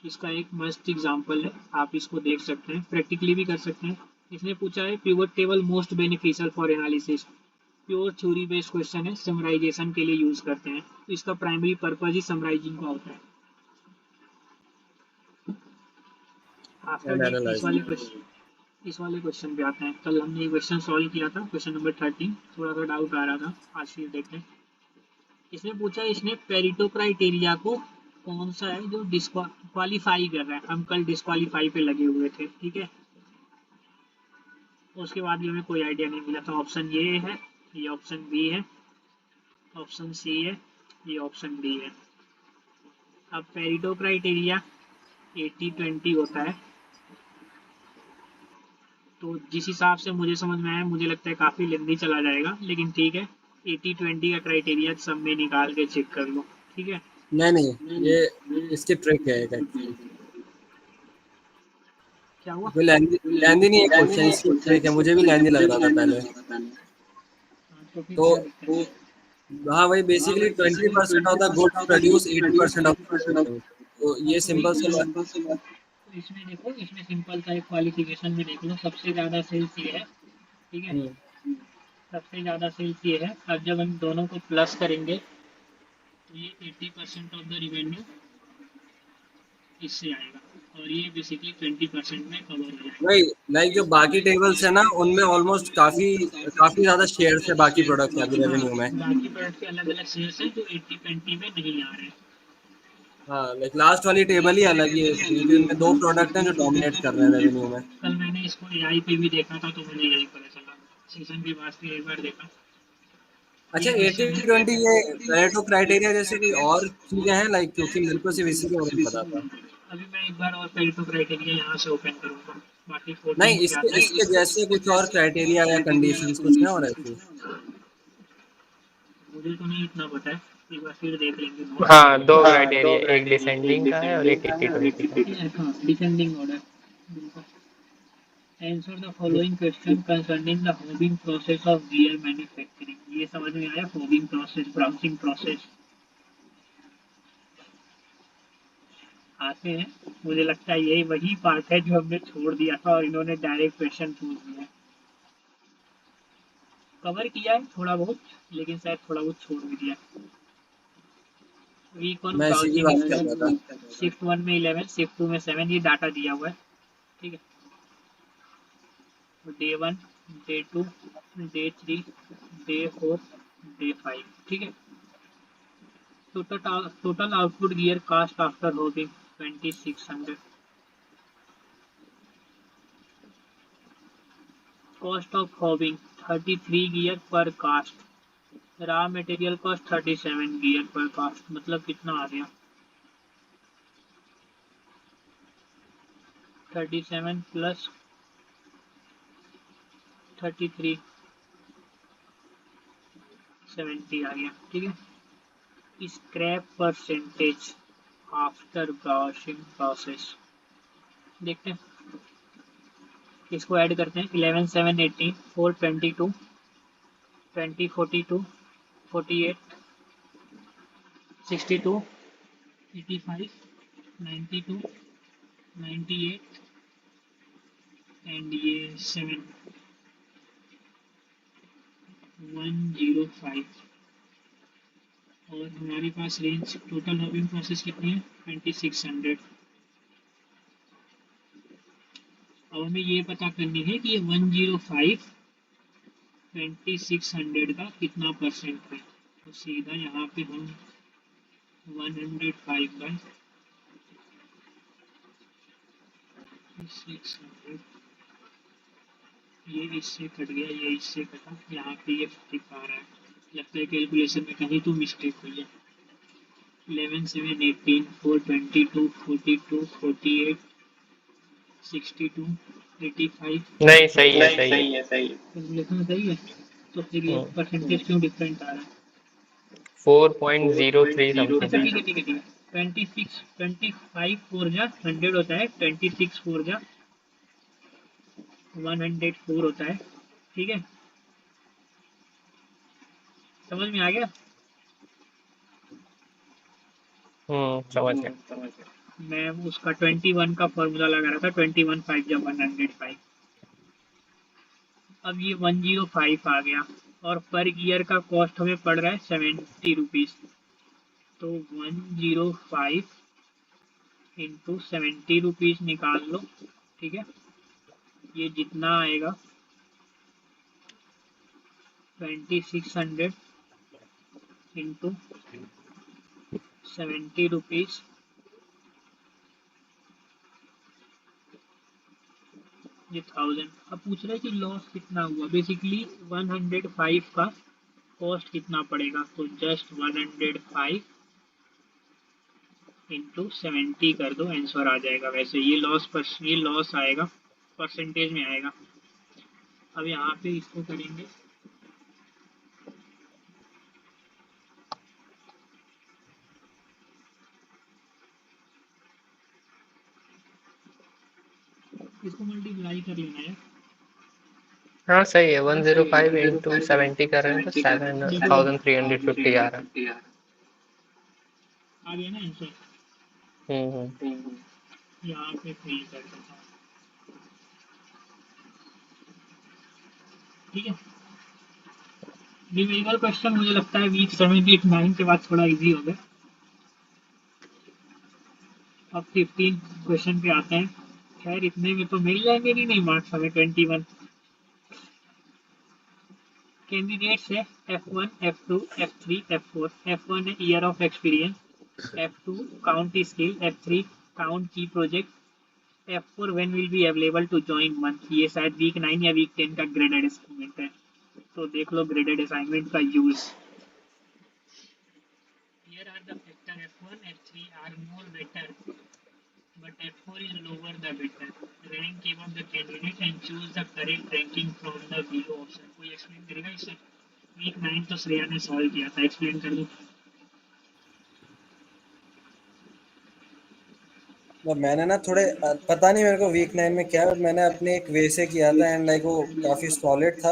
इसका एक मस्त एग्जांपल है, आप इसको देख सकते हैं, प्रैक्टिकली भी कर सकते हैं। इसने पूछा है pivot table most beneficial for analysis, pure theory based question है, समराइजेशन के लिए यूज़ करते हैं, तो इसका प्राइमरी पर्पज ही समराइजिंग का होता है। After and next analysing. इस वाले क्वेश्चन पे आते हैं। कल हमने ये क्वेश्चन सॉल्व किया था, क्वेश्चन नंबर 13, थोड़ा सा डाउट आ रहा था, आज फिर देखते हैं। इसने पूछा, इसने पेरिटो क्राइटेरिया को कौन सा है जो डिस्क्वालीफाई कर रहा है, हम कल डिस्क्वालीफाई पे लगे हुए थे। ठीक है, उसके बाद भी हमें कोई आइडिया नहीं मिला था। ऑप्शन ये है, ये ऑप्शन बी है, ऑप्शन सी है, ये ऑप्शन डी है। अब पेरिटो क्राइटेरिया 80-20 होता है, तो जिस हिसाब से मुझे समझ में आया, मुझे लगता है काफ़ी लेंदी चला जाएगा, लेकिन ठीक है, 80-20 का क्राइटेरिया सब में निकाल के चेक कर लो। ठीक है, नहीं नहीं, ये इसकी ट्रिक है एक एक्चुअली। क्या हुआ? कोई लेंदी नहीं है क्वेश्चन, इसकी ट्रिक है, मुझे भी लेंदी लग रहा था पहले। हाँ, तो फिर तो क्या दिक्कत है? हाँ, वही basically 20% of the goods produce 80% of, तो ये तो सिंपल सा तो इसमें देखो, इसमें सिंपल सा एक क्वालिफिकेशन में देख लो, सबसे ज़्यादा सेल्स ये है। ठीक है, हम्म, सबसे ज़्यादा सेल्स ये है। अब जब हम दोनों को प्लस करेंगे तो ये 80% ऑफ द रिवेन्यू इससे आएगा, और ये बेसिकली 20% में कवर हो जाएगा। वही लाइक जो बाकी टेबल्स है ना, उनमें ऑलमोस्ट काफी काफी ज्यादा शेयर्स है बाकी प्रोडक्ट्स के हाँ, रेवेन्यू में। बाकी प्रोडक्ट के अलग अलग शेयर्स हैं जो 80-20 में नहीं आ रहे हैं। हाँ, लाइक लास्ट वाली टेबल ही अलग ही है इसकी, क्योंकि उनमें दो प्रोडक्ट हैं जो डोमिनेट कर रहे हैं रेवेन्यू में। कल मैंने इसको एआई पे भी देखा था तो मुझे यही पता चला, सीजन के बाद फिर एक बार देखा। अच्छा, ये 80-20 ये पेरेटो क्राइटेरिया जैसे कोई और चीजें हैं लाइक, क्योंकि मेरे को सिर्फ इसी के बारे में पता था। अभी मैं एक बार और पेरिटो क्राइटेरिया यहाँ से ओपन करूँगा, बाकी 14 नहीं, पे इसके आते हैं। इसके जैसे कुछ और क्राइटेरिया या कंडीशंस कुछ है और ऐसे। मुझे तो नहीं इतना पता है, एक बार फिर देख लेंगे हाँ, दो क्राइटेरिया, एक डिसेंडिंग का है और एक 80-20 का। हाँ, descending order. Answer the following question concerning the hobbing process of gear manufacturing. ये समझ में आया, होबिंग प्रोसेस, ब्राउचिंग प्रोसेस आते हैं। मुझे लगता है यही वही पार्ट है जो हमने छोड़ दिया था और इन्होंने डायरेक्ट क्वेश्चन पूछ दिया। कवर किया है थोड़ा बहुत, लेकिन शायद थोड़ा बहुत छोड़ भी दिया। वीक वन मैं इसी की ब्राउचिंग बात कर रहा था। शिफ्ट 1 में 11, शिफ्ट 2 में 7, ये डाटा दिया हुआ है। ठीक है, day 1, day 2, day 3, day 4, day 5। ठीक है, total output gear cost after hobbing 2600। Cost of hobbing 33 gear per cost. Raw material cost 37 gear per cost, मतलब कितना आ गया, 37 प्लस 33, 70 आ गया। ठीक है, स्क्रैप परसेंटेज आफ्टर ब्राउचिंग प्रोसेस देखते हैं, इसको ऐड करते हैं। 11 7 18 4 22 20 42 48 62 85 92 98 एंड ये 7 105। और हमारे पास रेंज टोटल होबिंग प्रोसेस कितनी है, 2600। अब हमें ये पता करनी है कि ये 105 2600 का कितना परसेंट है, तो सीधा यहाँ पे हम 105 बाई 600, ये इससे कट गया, ये इससे कटा, यहाँ पे ये 50 आ रहा है। लगता है कैलकुलेशन में कहीं तो मिस्टेक हुई है। 11 7 18 4 22 42 48 62 85। नहीं सही है, नहीं सही है। सही है, सही है, कैलकुलेशन सही है। तो फिर ये हम्म, परसेंटेज क्यों डिफरेंट आ रहा है? 4.03 अच्छा समथिंग है। ठीक है ठीक है ठीक है। 26 25 फोर जा 100 होता है, 26 फोर जा 104 होता है। ठीक है, समझ में आ गया? समझ गया। समझ गया। मैं उसका 21 का फॉर्मूला लगा रहा था, 21 5 जब 105। अब ये 105 आ गया, और पर ईयर का कॉस्ट हमें पड़ रहा है 70 रुपीज़। तो 105 इंटू 70 रुपीज़ निकाल लो। ठीक है, ये जितना आएगा 2600 इंटू 70 रुपीज़, ये 1000। अब पूछ रहे हैं कि लॉस कितना हुआ। बेसिकली 105 का कॉस्ट कितना पड़ेगा, तो जस्ट 105 इंटू 70 कर दो, आंसर आ जाएगा। वैसे ये लॉस आएगा, परसेंटेज में आएगा। अब यहाँ पे इसको करेंगे, इसको मल्टीप्लाई कर लेना है। हाँ सही है, हाँ सही है, 105 इंटू 105 70 इंटू कर रहे हैं तो 70 कर रहे हैं, देखो 7350 आ रहा है। 7350 आ गया ना आंसर। हम्म। यहाँ पे फिल कर देता हूँ। ठीक है, न्यूमेरिकल क्वेश्चन मुझे लगता है वीक 7 वीक 9 के बाद थोड़ा इजी हो गया। अब 15 क्वेश्चन पे आते हैं। खैर इतने में तो मिल जाएंगे, नहीं मार्क्स हमें 21। कैंडिडेट्स है F1 F2 F3 F4। F1 है year of experience, F2 count skill, F3 count की project, F4 when will be available to join month. ये शायद वीक 9 या वीक 10 का ग्रेडेड असाइनमेंट है, तो देख लो ग्रेडेड असाइनमेंट का use. Here are the factor F1 F3 are more better, but F4 is lower the better. Rank above the candidate and choose the correct ranking from the below option। कोई explain करेगा इसे? Week 9 तो श्रेया ने solve किया था, explain कर दो। मतलब मैंने ना थोड़े पता नहीं मेरे को वीक 9 में क्या, मैंने अपने एक वे से किया था एंड लाइक वो काफी सॉलिड था,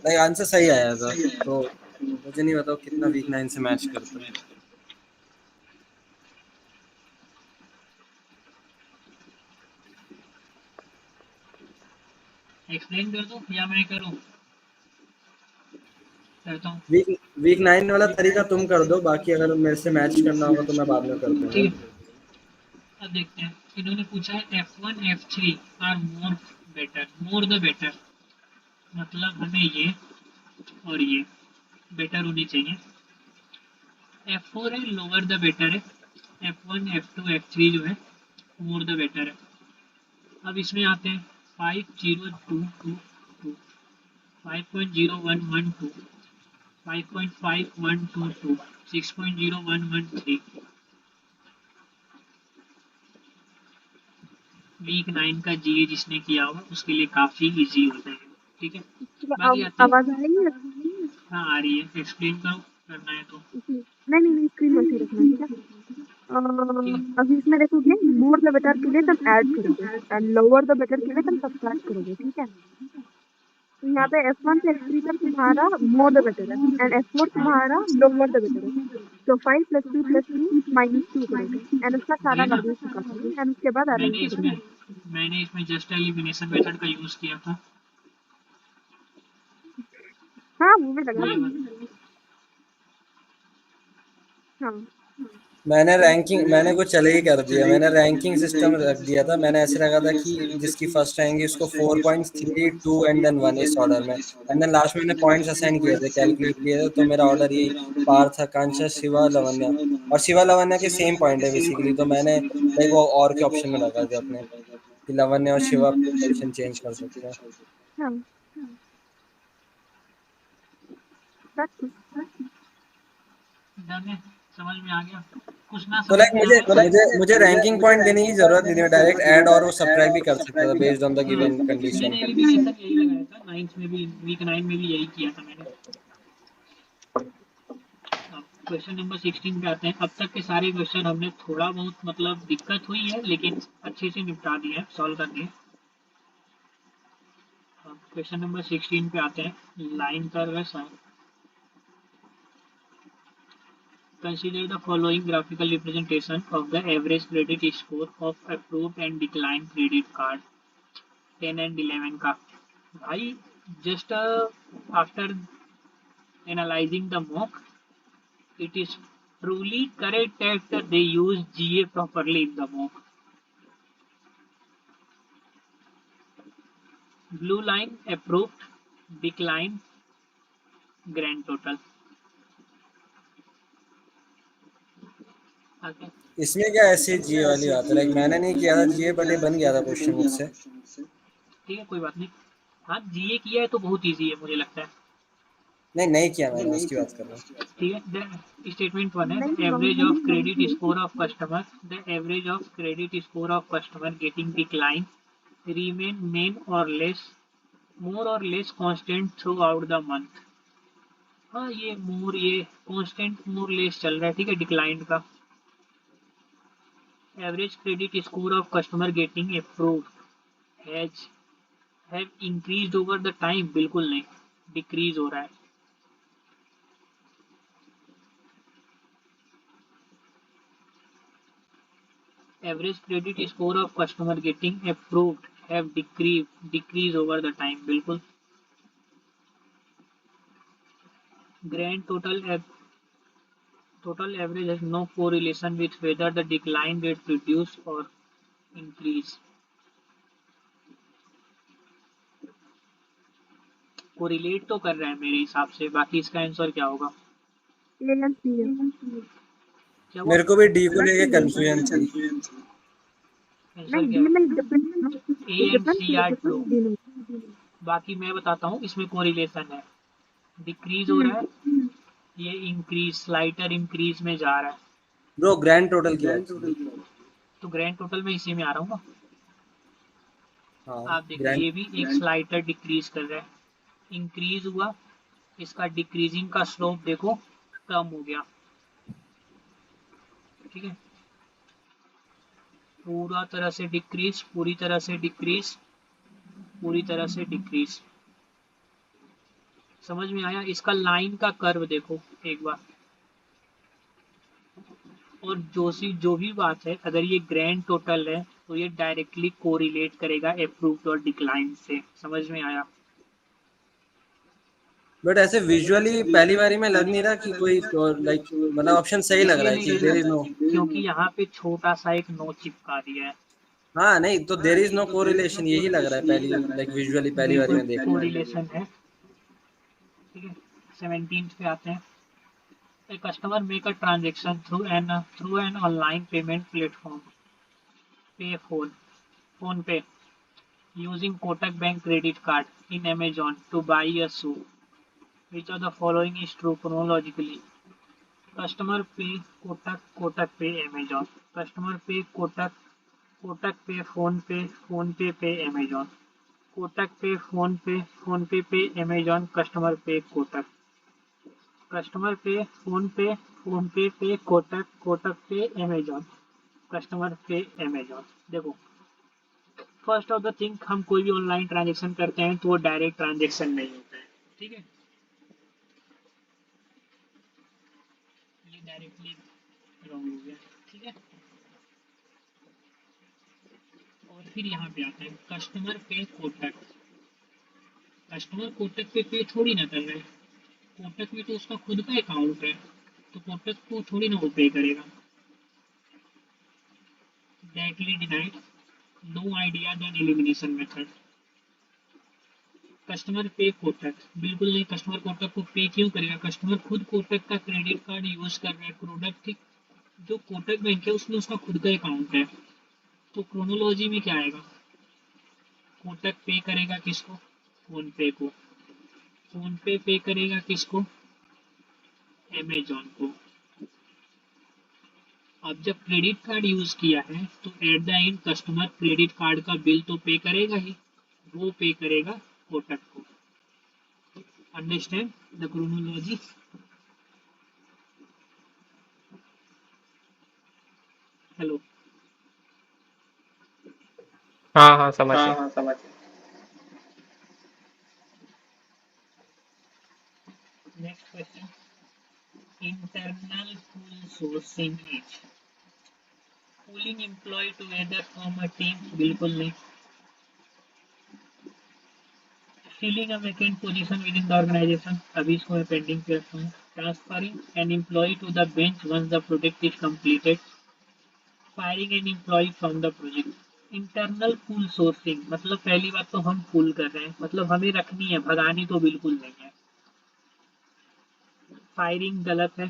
लाइक आंसर सही आया था। तो मुझे नहीं बताओ कितना वीक 9 से मैच करता है। एक्सप्लेन कर दो या मैं करूँ? करता हूँ। वीक वीक 9 वाला तरीका तुम कर दो, बाकी अगर मेरे से मैच करना होगा तो मैं बाद में कर दूंगा। ठीक है, अब देखते हैं। इन्होंने पूछा है F1 F3 are more better, more the better, मतलब हमें ये और ये बेटर होनी चाहिए। F4 है लोअर द बेटर है, F1 F2 F3 जो है मोर द बेटर है। अब इसमें आते हैं 50222, 5.0112, 5.5122, 6.0113। वीक 9 का जीए जिसने किया होगा उसके लिए काफ़ी इजी होता है। ठीक है, बाकी आते हैं। आवाज आ रही है? हाँ आ रही है, एक्सप्लेन करो करना है तो। जी। नहीं नहीं नहीं, स्क्रीन वैसे ही रखना, ठीक है। ठीक है, अभी इसमें देखोगे, मोर द बेटर के लिए तुम ऐड करोगे एंड लोअर द बेटर के लिए तुम सब्ट्रैक्ट करोगे, ठीक है। तो यहाँ हाँ पे F1 से F3 तक तुम्हारा मोर द बेटर है एंड F4 तुम्हारा लोअर द बेटर है। तो 5 + 2 + 2 -2 करोगे एंड उसका सारा वही ना, वैल्यूज निकालोगे एंड उसके बाद मैंने आरएमसी इसमें करोगे। मैंने इसमें जस्ट एलिमिनेशन मेथड का यूज़ किया था। हाँ, वो भी लगा ये था। बता, हाँ। मैंने कुछ अलग ही कर दिया, मैंने रैंकिंग सिस्टम रख दिया था। मैंने ऐसे रखा था कि जिसकी फर्स्ट आएंगी उसको 4.32 एंड देन 1 इस ऑर्डर में, एंड देन लास्ट में मैंने पॉइंट्स असाइन किए थे, कैलकुलेट किए थे। तो मेरा ऑर्डर यही पार्थ, आकांक्षा, शिवा, लवन्या, और शिवा लवन्या के सेम पॉइंट है बेसिकली। तो मैंने लाइक वो और के ऑप्शन में रखा था अपने कि लवन्या और शिवा पोजीशन चेंज कर सकते हैं। हाँ, that's it। डन है। समझ में आ गया? कुछ ना तो समझ लाइक में मुझे आया मुझे मुझे रैंकिंग पॉइंट देने की जरूरत नहीं थी, मैं डायरेक्ट ऐड और वो सब्ट्रैक्ट भी कर सकता था based on the given condition. मैंने एलिमिनेशन यही लगाया था, 9th में भी, वीक 9 में भी यही किया था मैंने। अब क्वेश्चन नंबर 16 पे आते हैं। अब तक के सारे क्वेश्चन हमने थोड़ा बहुत मतलब दिक्कत हुई है लेकिन अच्छे से निपटा दिए हैं, सॉल्व कर दिए। अब क्वेश्चन नंबर 16 पे आते हैं, लाइन कर्व है sign. Consider the following graphical representation of the average credit score of approved and declined credit card 10 and 11 का। भाई just after analyzing the mock, it is truly correct that they use GA properly in the mock. Blue line approved, declined, grand total। Okay. इसमें क्या ऐसी जीए वाली बात है, like मैंने नहीं किया था जीए बट ये बन गया था क्वेश्चन मुझसे। ठीक है कोई बात नहीं। हाँ जीए किया है तो बहुत इजी है मुझे लगता है। नहीं किया मैंने, उसकी बात कर रहा हूँ। ठीक है, स्टेटमेंट वन है, द नहीं एवरेज ऑफ नॉर्मली क्रेडिट नहीं score of customer, the average of credit score of customer getting decline remain main or less more or less constant throughout the month। हाँ ये मोर, ये कांस्टेंट मोर लेस चल रहा है, ठीक है। डिक्लाइन का average credit score of customer getting approved has have increased over the time, बिल्कुल नहीं, डिक्रीज हो रहा है। Average credit score of customer getting approved have decrease over the time, बिल्कुल। Grand total average has no correlation with whether the decline rate reduce or increase। Correlate तो कर रहा है मेरे हिसाब से, बाकी इसका आंसर क्या होगा? ए एंड सी है। क्या हुआ? मेरे को भी डी को गलत लेके चीज है। कंफ्यूजन थी। आंसर नहीं क्या डी में है? Difference A and difference C are true. D में। बाकी मैं बताता हूँ, इसमें कोरिलेशन है, डिक्रीज हो रहा है, ये इंक्रीज, स्लाइटर इंक्रीज में जा रहा है। ब्रो ग्रैंड टोटल की बात की। तो ग्रैंड टोटल में इसी में आ रहा हूँ ना। हाँ आप देखो ग्रैंड। ये भी एक स्लाइटर डिक्रीज कर रहा है, इंक्रीज हुआ, इसका डिक्रीजिंग का स्लोप देखो कम हो गया, ठीक है। पूरा तरह से डिक्रीज, पूरी तरह से डिक्रीज, पूरी तरह से डिक्रीज। समझ में आया? इसका लाइन का कर्व देखो एक बार। और जो भी बात है, अगर ये ग्रैंड टोटल है तो ये डायरेक्टली कोरिलेट करेगा अप्रूव्ड और डिक्लाइन से। समझ में आया? बट ऐसे विजुअली पहली बारी में लग नहीं रहा कि कोई लाइक, मतलब ऑप्शन सही लग इसलिए रहा है नहीं कि लग देयर इज नो। रहा क्योंकि यहाँ पे छोटा सा एक नो चिपका दिया है। हाँ नहीं, तो देयर इज नो कोरिलेशन यही लग रहा है पहली, लाइक विजुअली पहली बारी बिल्कुल में देखने में। कोरिलेशन है, ठीक है। 17 पे आते हैं। A customer make a transaction through an online payment platform, Payphone, PhonePe, using Kotak Bank credit card in Amazon to buy a shoe. Which of the following is true chronologically? Customer pay Kotak, Kotak pay Amazon. Customer pay Kotak, Kotak pay PhonePe, PhonePe pay Amazon. Kotak pay PhonePe, PhonePe pay Amazon. Customer pay Kotak। Customer पे phone पे पे कोटक, कोटक पे Amazon, customer पे Amazon. देखो first of the thing, हम कोई भी online transaction करते हैं तो वो डायरेक्ट ट्रांजेक्शन नहीं होता है, ठीक है। ये डायरेक्टली रॉन्ग हो गया, ठीक है। और फिर यहाँ पे आता है customer pay Kotak. Customer Kotak पे थोड़ी ना कर रहा है, कोटक में तो उसका खुद का अकाउंट है, तो कोटक को थोड़ी ना वो पे करेगा। Directly denied, no idea then elimination method. Customer pay Kotak, बिल्कुल नहीं, कस्टमर कोटक को पे क्यों करेगा? कस्टमर खुद कोटक का क्रेडिट कार्ड यूज कर रहा है, प्रोडक्ट, ठीक। जो कोटक बैंक है उसमें उसका खुद का अकाउंट है, तो क्रोनोलॉजी में क्या आएगा? कोटक पे करेगा किसको? फोन पे को। फोन पे करेगा किसको? अमेजॉन को। अब जब क्रेडिट कार्ड यूज किया है तो at the end customer credit card का बिल तो पे करेगा ही, वो पे करेगा कोटक को। Understand the chronology? हेलो? हाँ हाँ समझ गया। Next question, internal pool sourcing is pooling employ together from a team, बिल्कुल नहीं। Filling a vacant position with in the organization, अभी इसको मैं पेंडिंग पे रखता हूँ। Transferring an employ to the bench once the project is completed, firing N employ from the project. Internal pool sourcing मतलब पहली बात तो हम पूल कर रहे हैं, मतलब हमें रखनी है, भगानी तो बिल्कुल नहीं है। फायरिंग गलत है,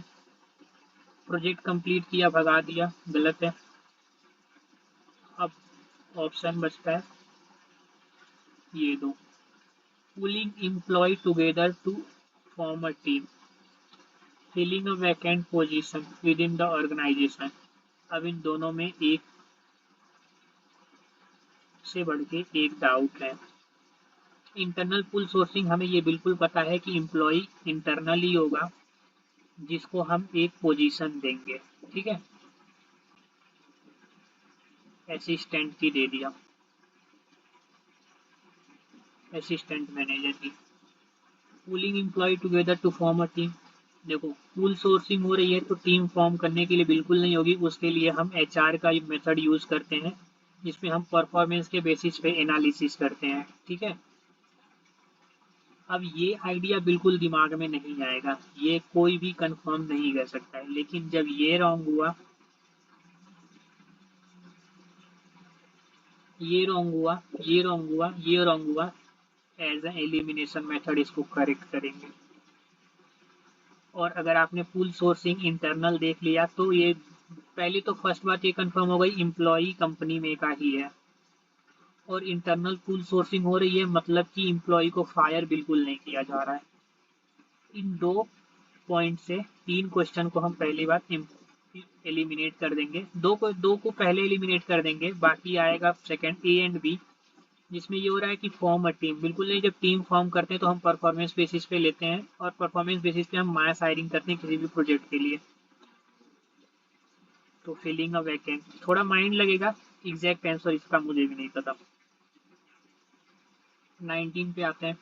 प्रोजेक्ट कंप्लीट किया भगा दिया गलत है। अब ऑप्शन बचता है ये दो, pulling employ together to form a team, filling a vacant position with in the organization. अब इन दोनों में एक से बढ़ के एक डाउट है। इंटरनल पुल सोर्सिंग हमें ये बिल्कुल पता है कि एम्प्लॉय इंटरनल ही होगा जिसको हम एक पोजीशन देंगे, ठीक है, असिस्टेंट की दे दिया, असिस्टेंट मैनेजर की। Pooling employ together to form a team, देखो पूल सोर्सिंग हो रही है तो टीम फॉर्म करने के लिए बिल्कुल नहीं होगी, उसके लिए हम एचआर का मेथड यूज करते हैं जिसमें हम परफॉर्मेंस के बेसिस पे एनालिसिस करते हैं, ठीक है। अब ये आइडिया बिल्कुल दिमाग में नहीं आएगा, ये कोई भी कंफर्म नहीं कर सकता है, लेकिन जब ये रॉन्ग हुआ, ये रॉन्ग हुआ, ये रॉन्ग हुआ, ये रॉन्ग हुआ, एज ए एलिमिनेशन मेथड इसको करेक्ट करेंगे। और अगर आपने फुल सोर्सिंग इंटरनल देख लिया तो ये पहली तो फर्स्ट बात ये कंफर्म हो गई एम्प्लॉय कंपनी में का ही है, और इंटरनल फुल सोर्सिंग हो रही है मतलब कि एम्प्लॉय को फायर बिल्कुल नहीं किया जा रहा है। इन दो पॉइंट से तीन क्वेश्चन को हम पहली बार एलिमिनेट कर देंगे, दो को पहले एलिमिनेट कर देंगे, बाकी आएगा सेकंड ए एंड बी, जिसमें ये हो रहा है कि फॉर्म अ टीम, बिल्कुल नहीं। जब टीम फॉर्म करते हैं तो हम परफॉर्मेंस बेसिस पे लेते हैं, और परफॉर्मेंस बेसिस पे हम मास हायरिंग करते हैं किसी भी प्रोजेक्ट के लिए। तो फिलिंग अ वैकेंट थोड़ा माइंड लगेगा, एग्जैक्ट आंसर इसका मुझे भी नहीं पता। 19 पे आते हैं,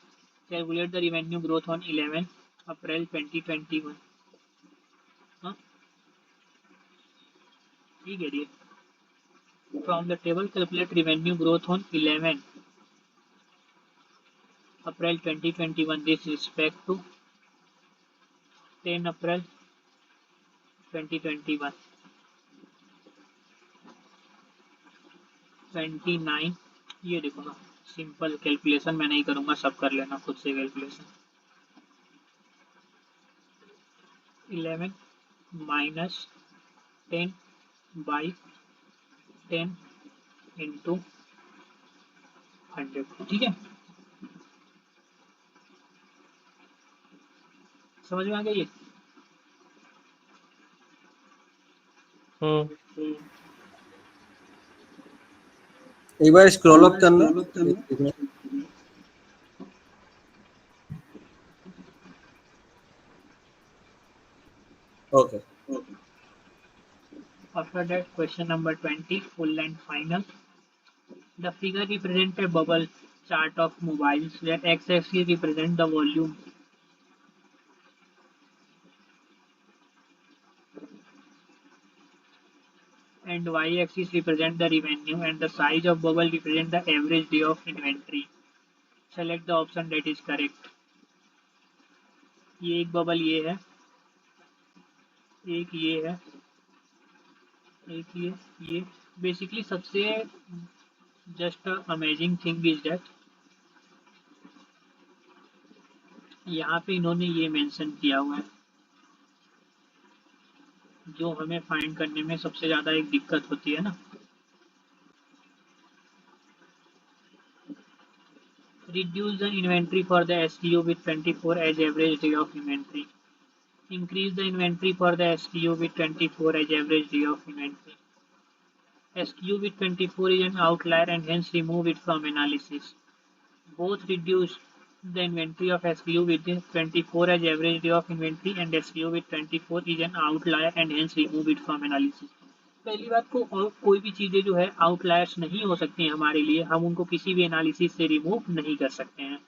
calculate the revenue growth on 11 April 2021। हाँ ठीक है, ये from the table calculate revenue growth on 11 April 2021 this respect to 10 April 2021, 29। ये देखो ना, सिंपल कैलकुलेशन मैं नहीं करूंगा, सब कर लेना खुद से कैलकुलेशन। 11 माइनस 10 बाई 10 इंटू 100, ठीक है, समझ में आ गया ये? हम्म। एक बार स्क्रॉल अप करना। Okay. After that, question number 20, full and final. The figure represents a bubble chart of mobiles where x-axis represents the volume and y-axis represents the revenue, and the size of bubble represents the average day of inventory. Select the option that is correct. ये एक bubble ये है, एक ये है, एक ये basically सबसे just amazing thing is that यहाँ पे इन्होंने ये मेंशन किया हुआ है, जो हमें फाइंड करने में सबसे ज़्यादा एक दिक्कत होती है ना। Reduce the inventory for the SKU with 24 as average day of inventory. Increase the inventory for the SKU with 24 as average day of inventory. SKU with 24 is an outlier and hence remove it from analysis. Both reduce the inventory of SKU with 24 as average day of inventory and SKU with 24 is an outlier and hence remove it from analysis. पहली बात को और कोई भी चीज़ें जो है outliers नहीं हो सकती हैं हमारे लिए, हम उनको किसी भी एनालिसिस से रिमूव नहीं कर सकते हैं,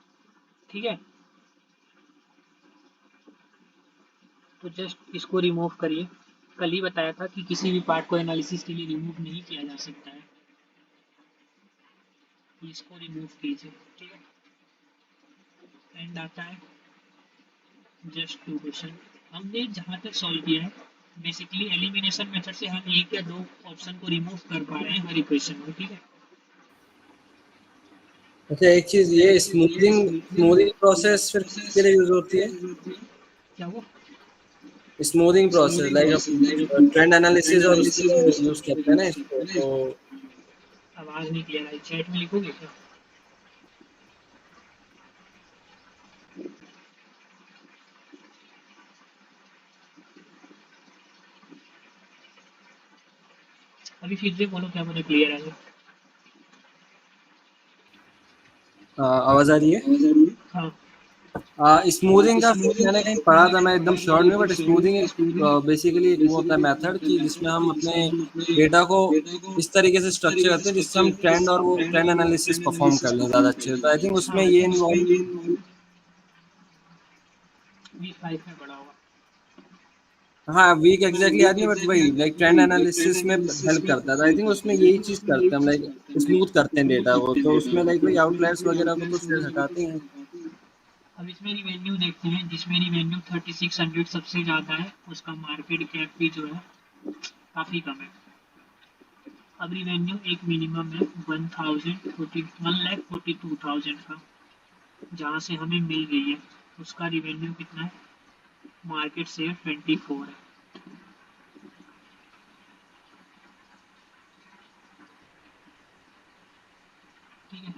ठीक है। तो जस्ट इसको रिमूव करिए। कल ही बताया था कि किसी भी पार्ट को एनालिसिस के लिए रिमूव नहीं किया जा सकता है, इसको रिमूव कीजिए, ठीक है। एंड आता है जस्ट टू क्वेश्चन। हमने जहाँ तक सॉल्व किया है बेसिकली एलिमिनेशन मेथड से हम एक या दो ऑप्शन को रिमूव कर पा रहे हैं हर इक्वेशन में, ठीक है। अच्छा एक चीज, ये स्मूथिंग प्रोसेस फिर किसके लिए यूज होती है? क्या वो smoothing process like trend analysis और उसके लिए यूज करते हैं ना इसको, तो आवाज़ नहीं क्लियर आई, चैट में लिखोगे क्या? अभी फिर से बोलो, क्या मुझे क्लियर है? आवाज आ रही है? हाँ स्मूथिंग का मैंने कहीं पढ़ा था, मैं एकदम श्योर नहीं, बट स्मूथिंग बेसिकली एक वो होता है मेथड कि जिसमें हम अपने डेटा को इस तरीके से स्ट्रक्चर करते हैं जिससे हम ट्रेंड और वो ट्रेंड एनालिसिस परफॉर्म कर लें ज़्यादा अच्छे से। तो आई थिंक उसमें ये इन्वॉल्व, V5 में पढ़ा होगा। हाँ वीक एग्जैक्टली याद नहीं, बट वही लाइक ट्रेंड एनालिसिस में हेल्प करता है। आई थिंक उसमें यही चीज़ करते हैं हम, लाइक स्मूथ करते हैं डेटा को, तो उसमें लाइक वही आउटलायर्स वगैरह को तो फिर हटाते हैं। अब इसमें रिवेन्यू देखते हैं, जिसमें रिवेन्यू 3600 सबसे ज़्यादा है, उसका मार्केट कैप भी जो है काफ़ी कम है। अब रिवेन्यू एक मिनिमम है 1,42,000 का, जहाँ से हमें मिल गई है, उसका रिवेन्यू कितना है, मार्केट से 24 है, ठीक है।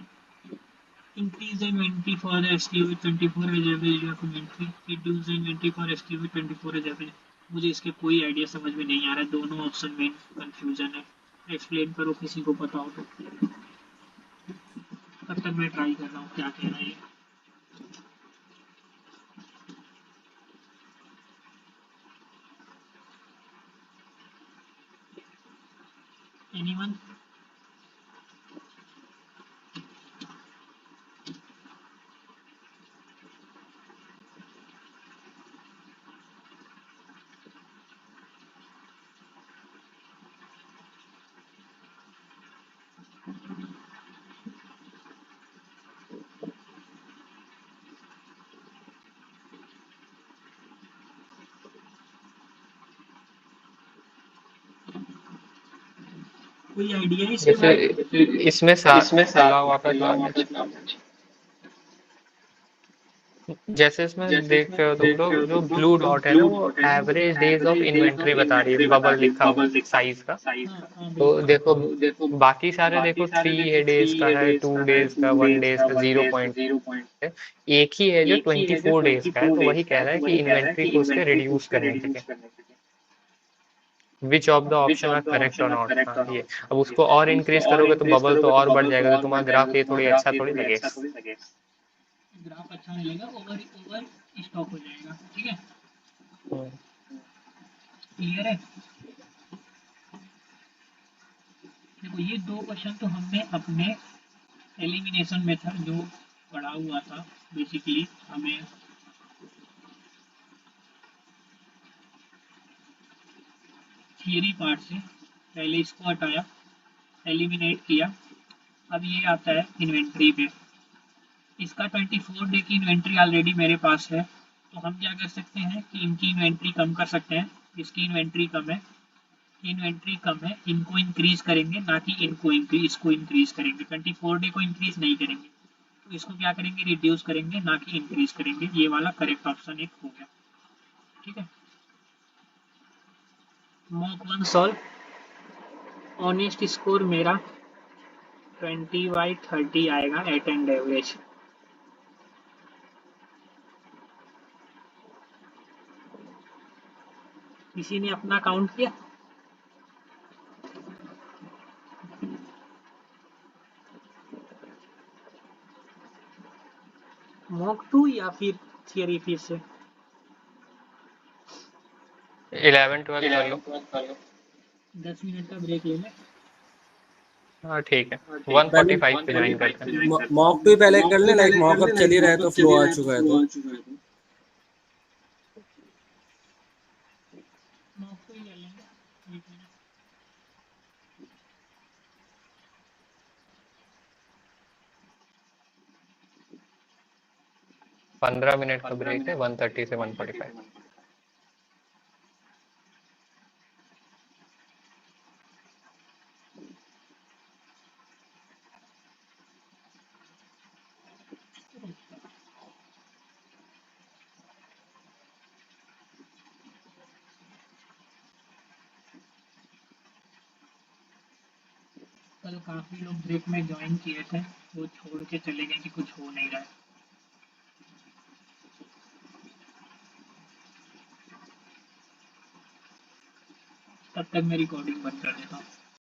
Increase the inventory for the SKU with 24 as average of inventory. Reduce the inventory for SKU with 24 as average. मुझे इसके कोई आइडिया समझ में नहीं आ रहा है, दोनों ऑप्शन में कंफ्यूजन है। एक्सप्लेन करो किसी को पता हो तो। तब तक मैं ट्राई कर रहा हूँ क्या कह रहा है ये। एनीवन? कोई आइडिया है इसके जैसे बारे में? इसमें अल्लाह वापस नॉलेज, जैसे इसमें देख रहे हो तुम लोग, जो ब्लू डॉट है ना वो एवरेज डेज ऑफ इन्वेंट्री बता रही है, बबल लिखा हुआ साइज का। हाँ हाँ तो बिल्कुल। देखो बाकी सारे देखो 3 है डेज का है, 2 डेज का, 1 डेज का, 0 पॉइंट है। एक ही है जो 24 डेज का है, तो वही कह रहा है कि इन्वेंट्री को उसके रिड्यूस करने के लिए which of the option are correct और नॉट। हाँ ये, अब उसको और इंक्रीज करोगे तो बबल तो और बढ़ जाएगा, तो तुम्हारा ग्राफ ये थोड़ी अच्छा थोड़ी लगेगा। ग्राफ अच्छा नहीं लगेगा, ओवर ओवर स्टॉक हो जाएगा, ठीक है। क्लियर है? देखो ये दो क्वेश्चन तो हमने अपने एलिमिनेशन मेथड जो पढ़ा हुआ था, बेसिकली हमें थियरी पार्ट से पहले इसको हटाया, एलिमिनेट किया। अब ये आता है इन्वेंट्री पे। इसका 24 डे की इन्वेंट्री ऑलरेडी मेरे पास है, तो हम क्या कर सकते हैं कि इनकी इन्वेंट्री कम कर सकते हैं। इसकी इन्वेंट्री कम है, इन्वेंट्री कम है, इनको इंक्रीज करेंगे, ना कि इसको इंक्रीज करेंगे। 24 डे को इंक्रीज नहीं करेंगे, तो इसको क्या करेंगे, रिड्यूस करेंगे, ना कि इंक्रीज करेंगे। ये वाला करेक्ट ऑप्शन एक हो गया, ठीक है। Mock 1 solve. ऑनेस्ट स्कोर मेरा 20/30 आएगा एट एंड एवरेज। किसी ने अपना काउंट किया? मॉक 2 या फिर थियरी फिर से? 11-12 कर लो। 10 मिनट का ब्रेक ले लें। हाँ ठीक है, पहले 145 पे ज्वाइन करते हैं। मॉक टू पहले कर ले, लाइक मॉक अब चल ही रहा है तो फ्लो आ चुका है तो मॉक 2 ही ले लेंगे। 1 मिनट। 15 मिनट का ब्रेक है, 130 से 145। कल काफी लोग ब्रेक में ज्वाइन किए थे, वो छोड़ के चले गए कि कुछ हो नहीं रहा है। तब तक मैं रिकॉर्डिंग बंद कर देता हूँ।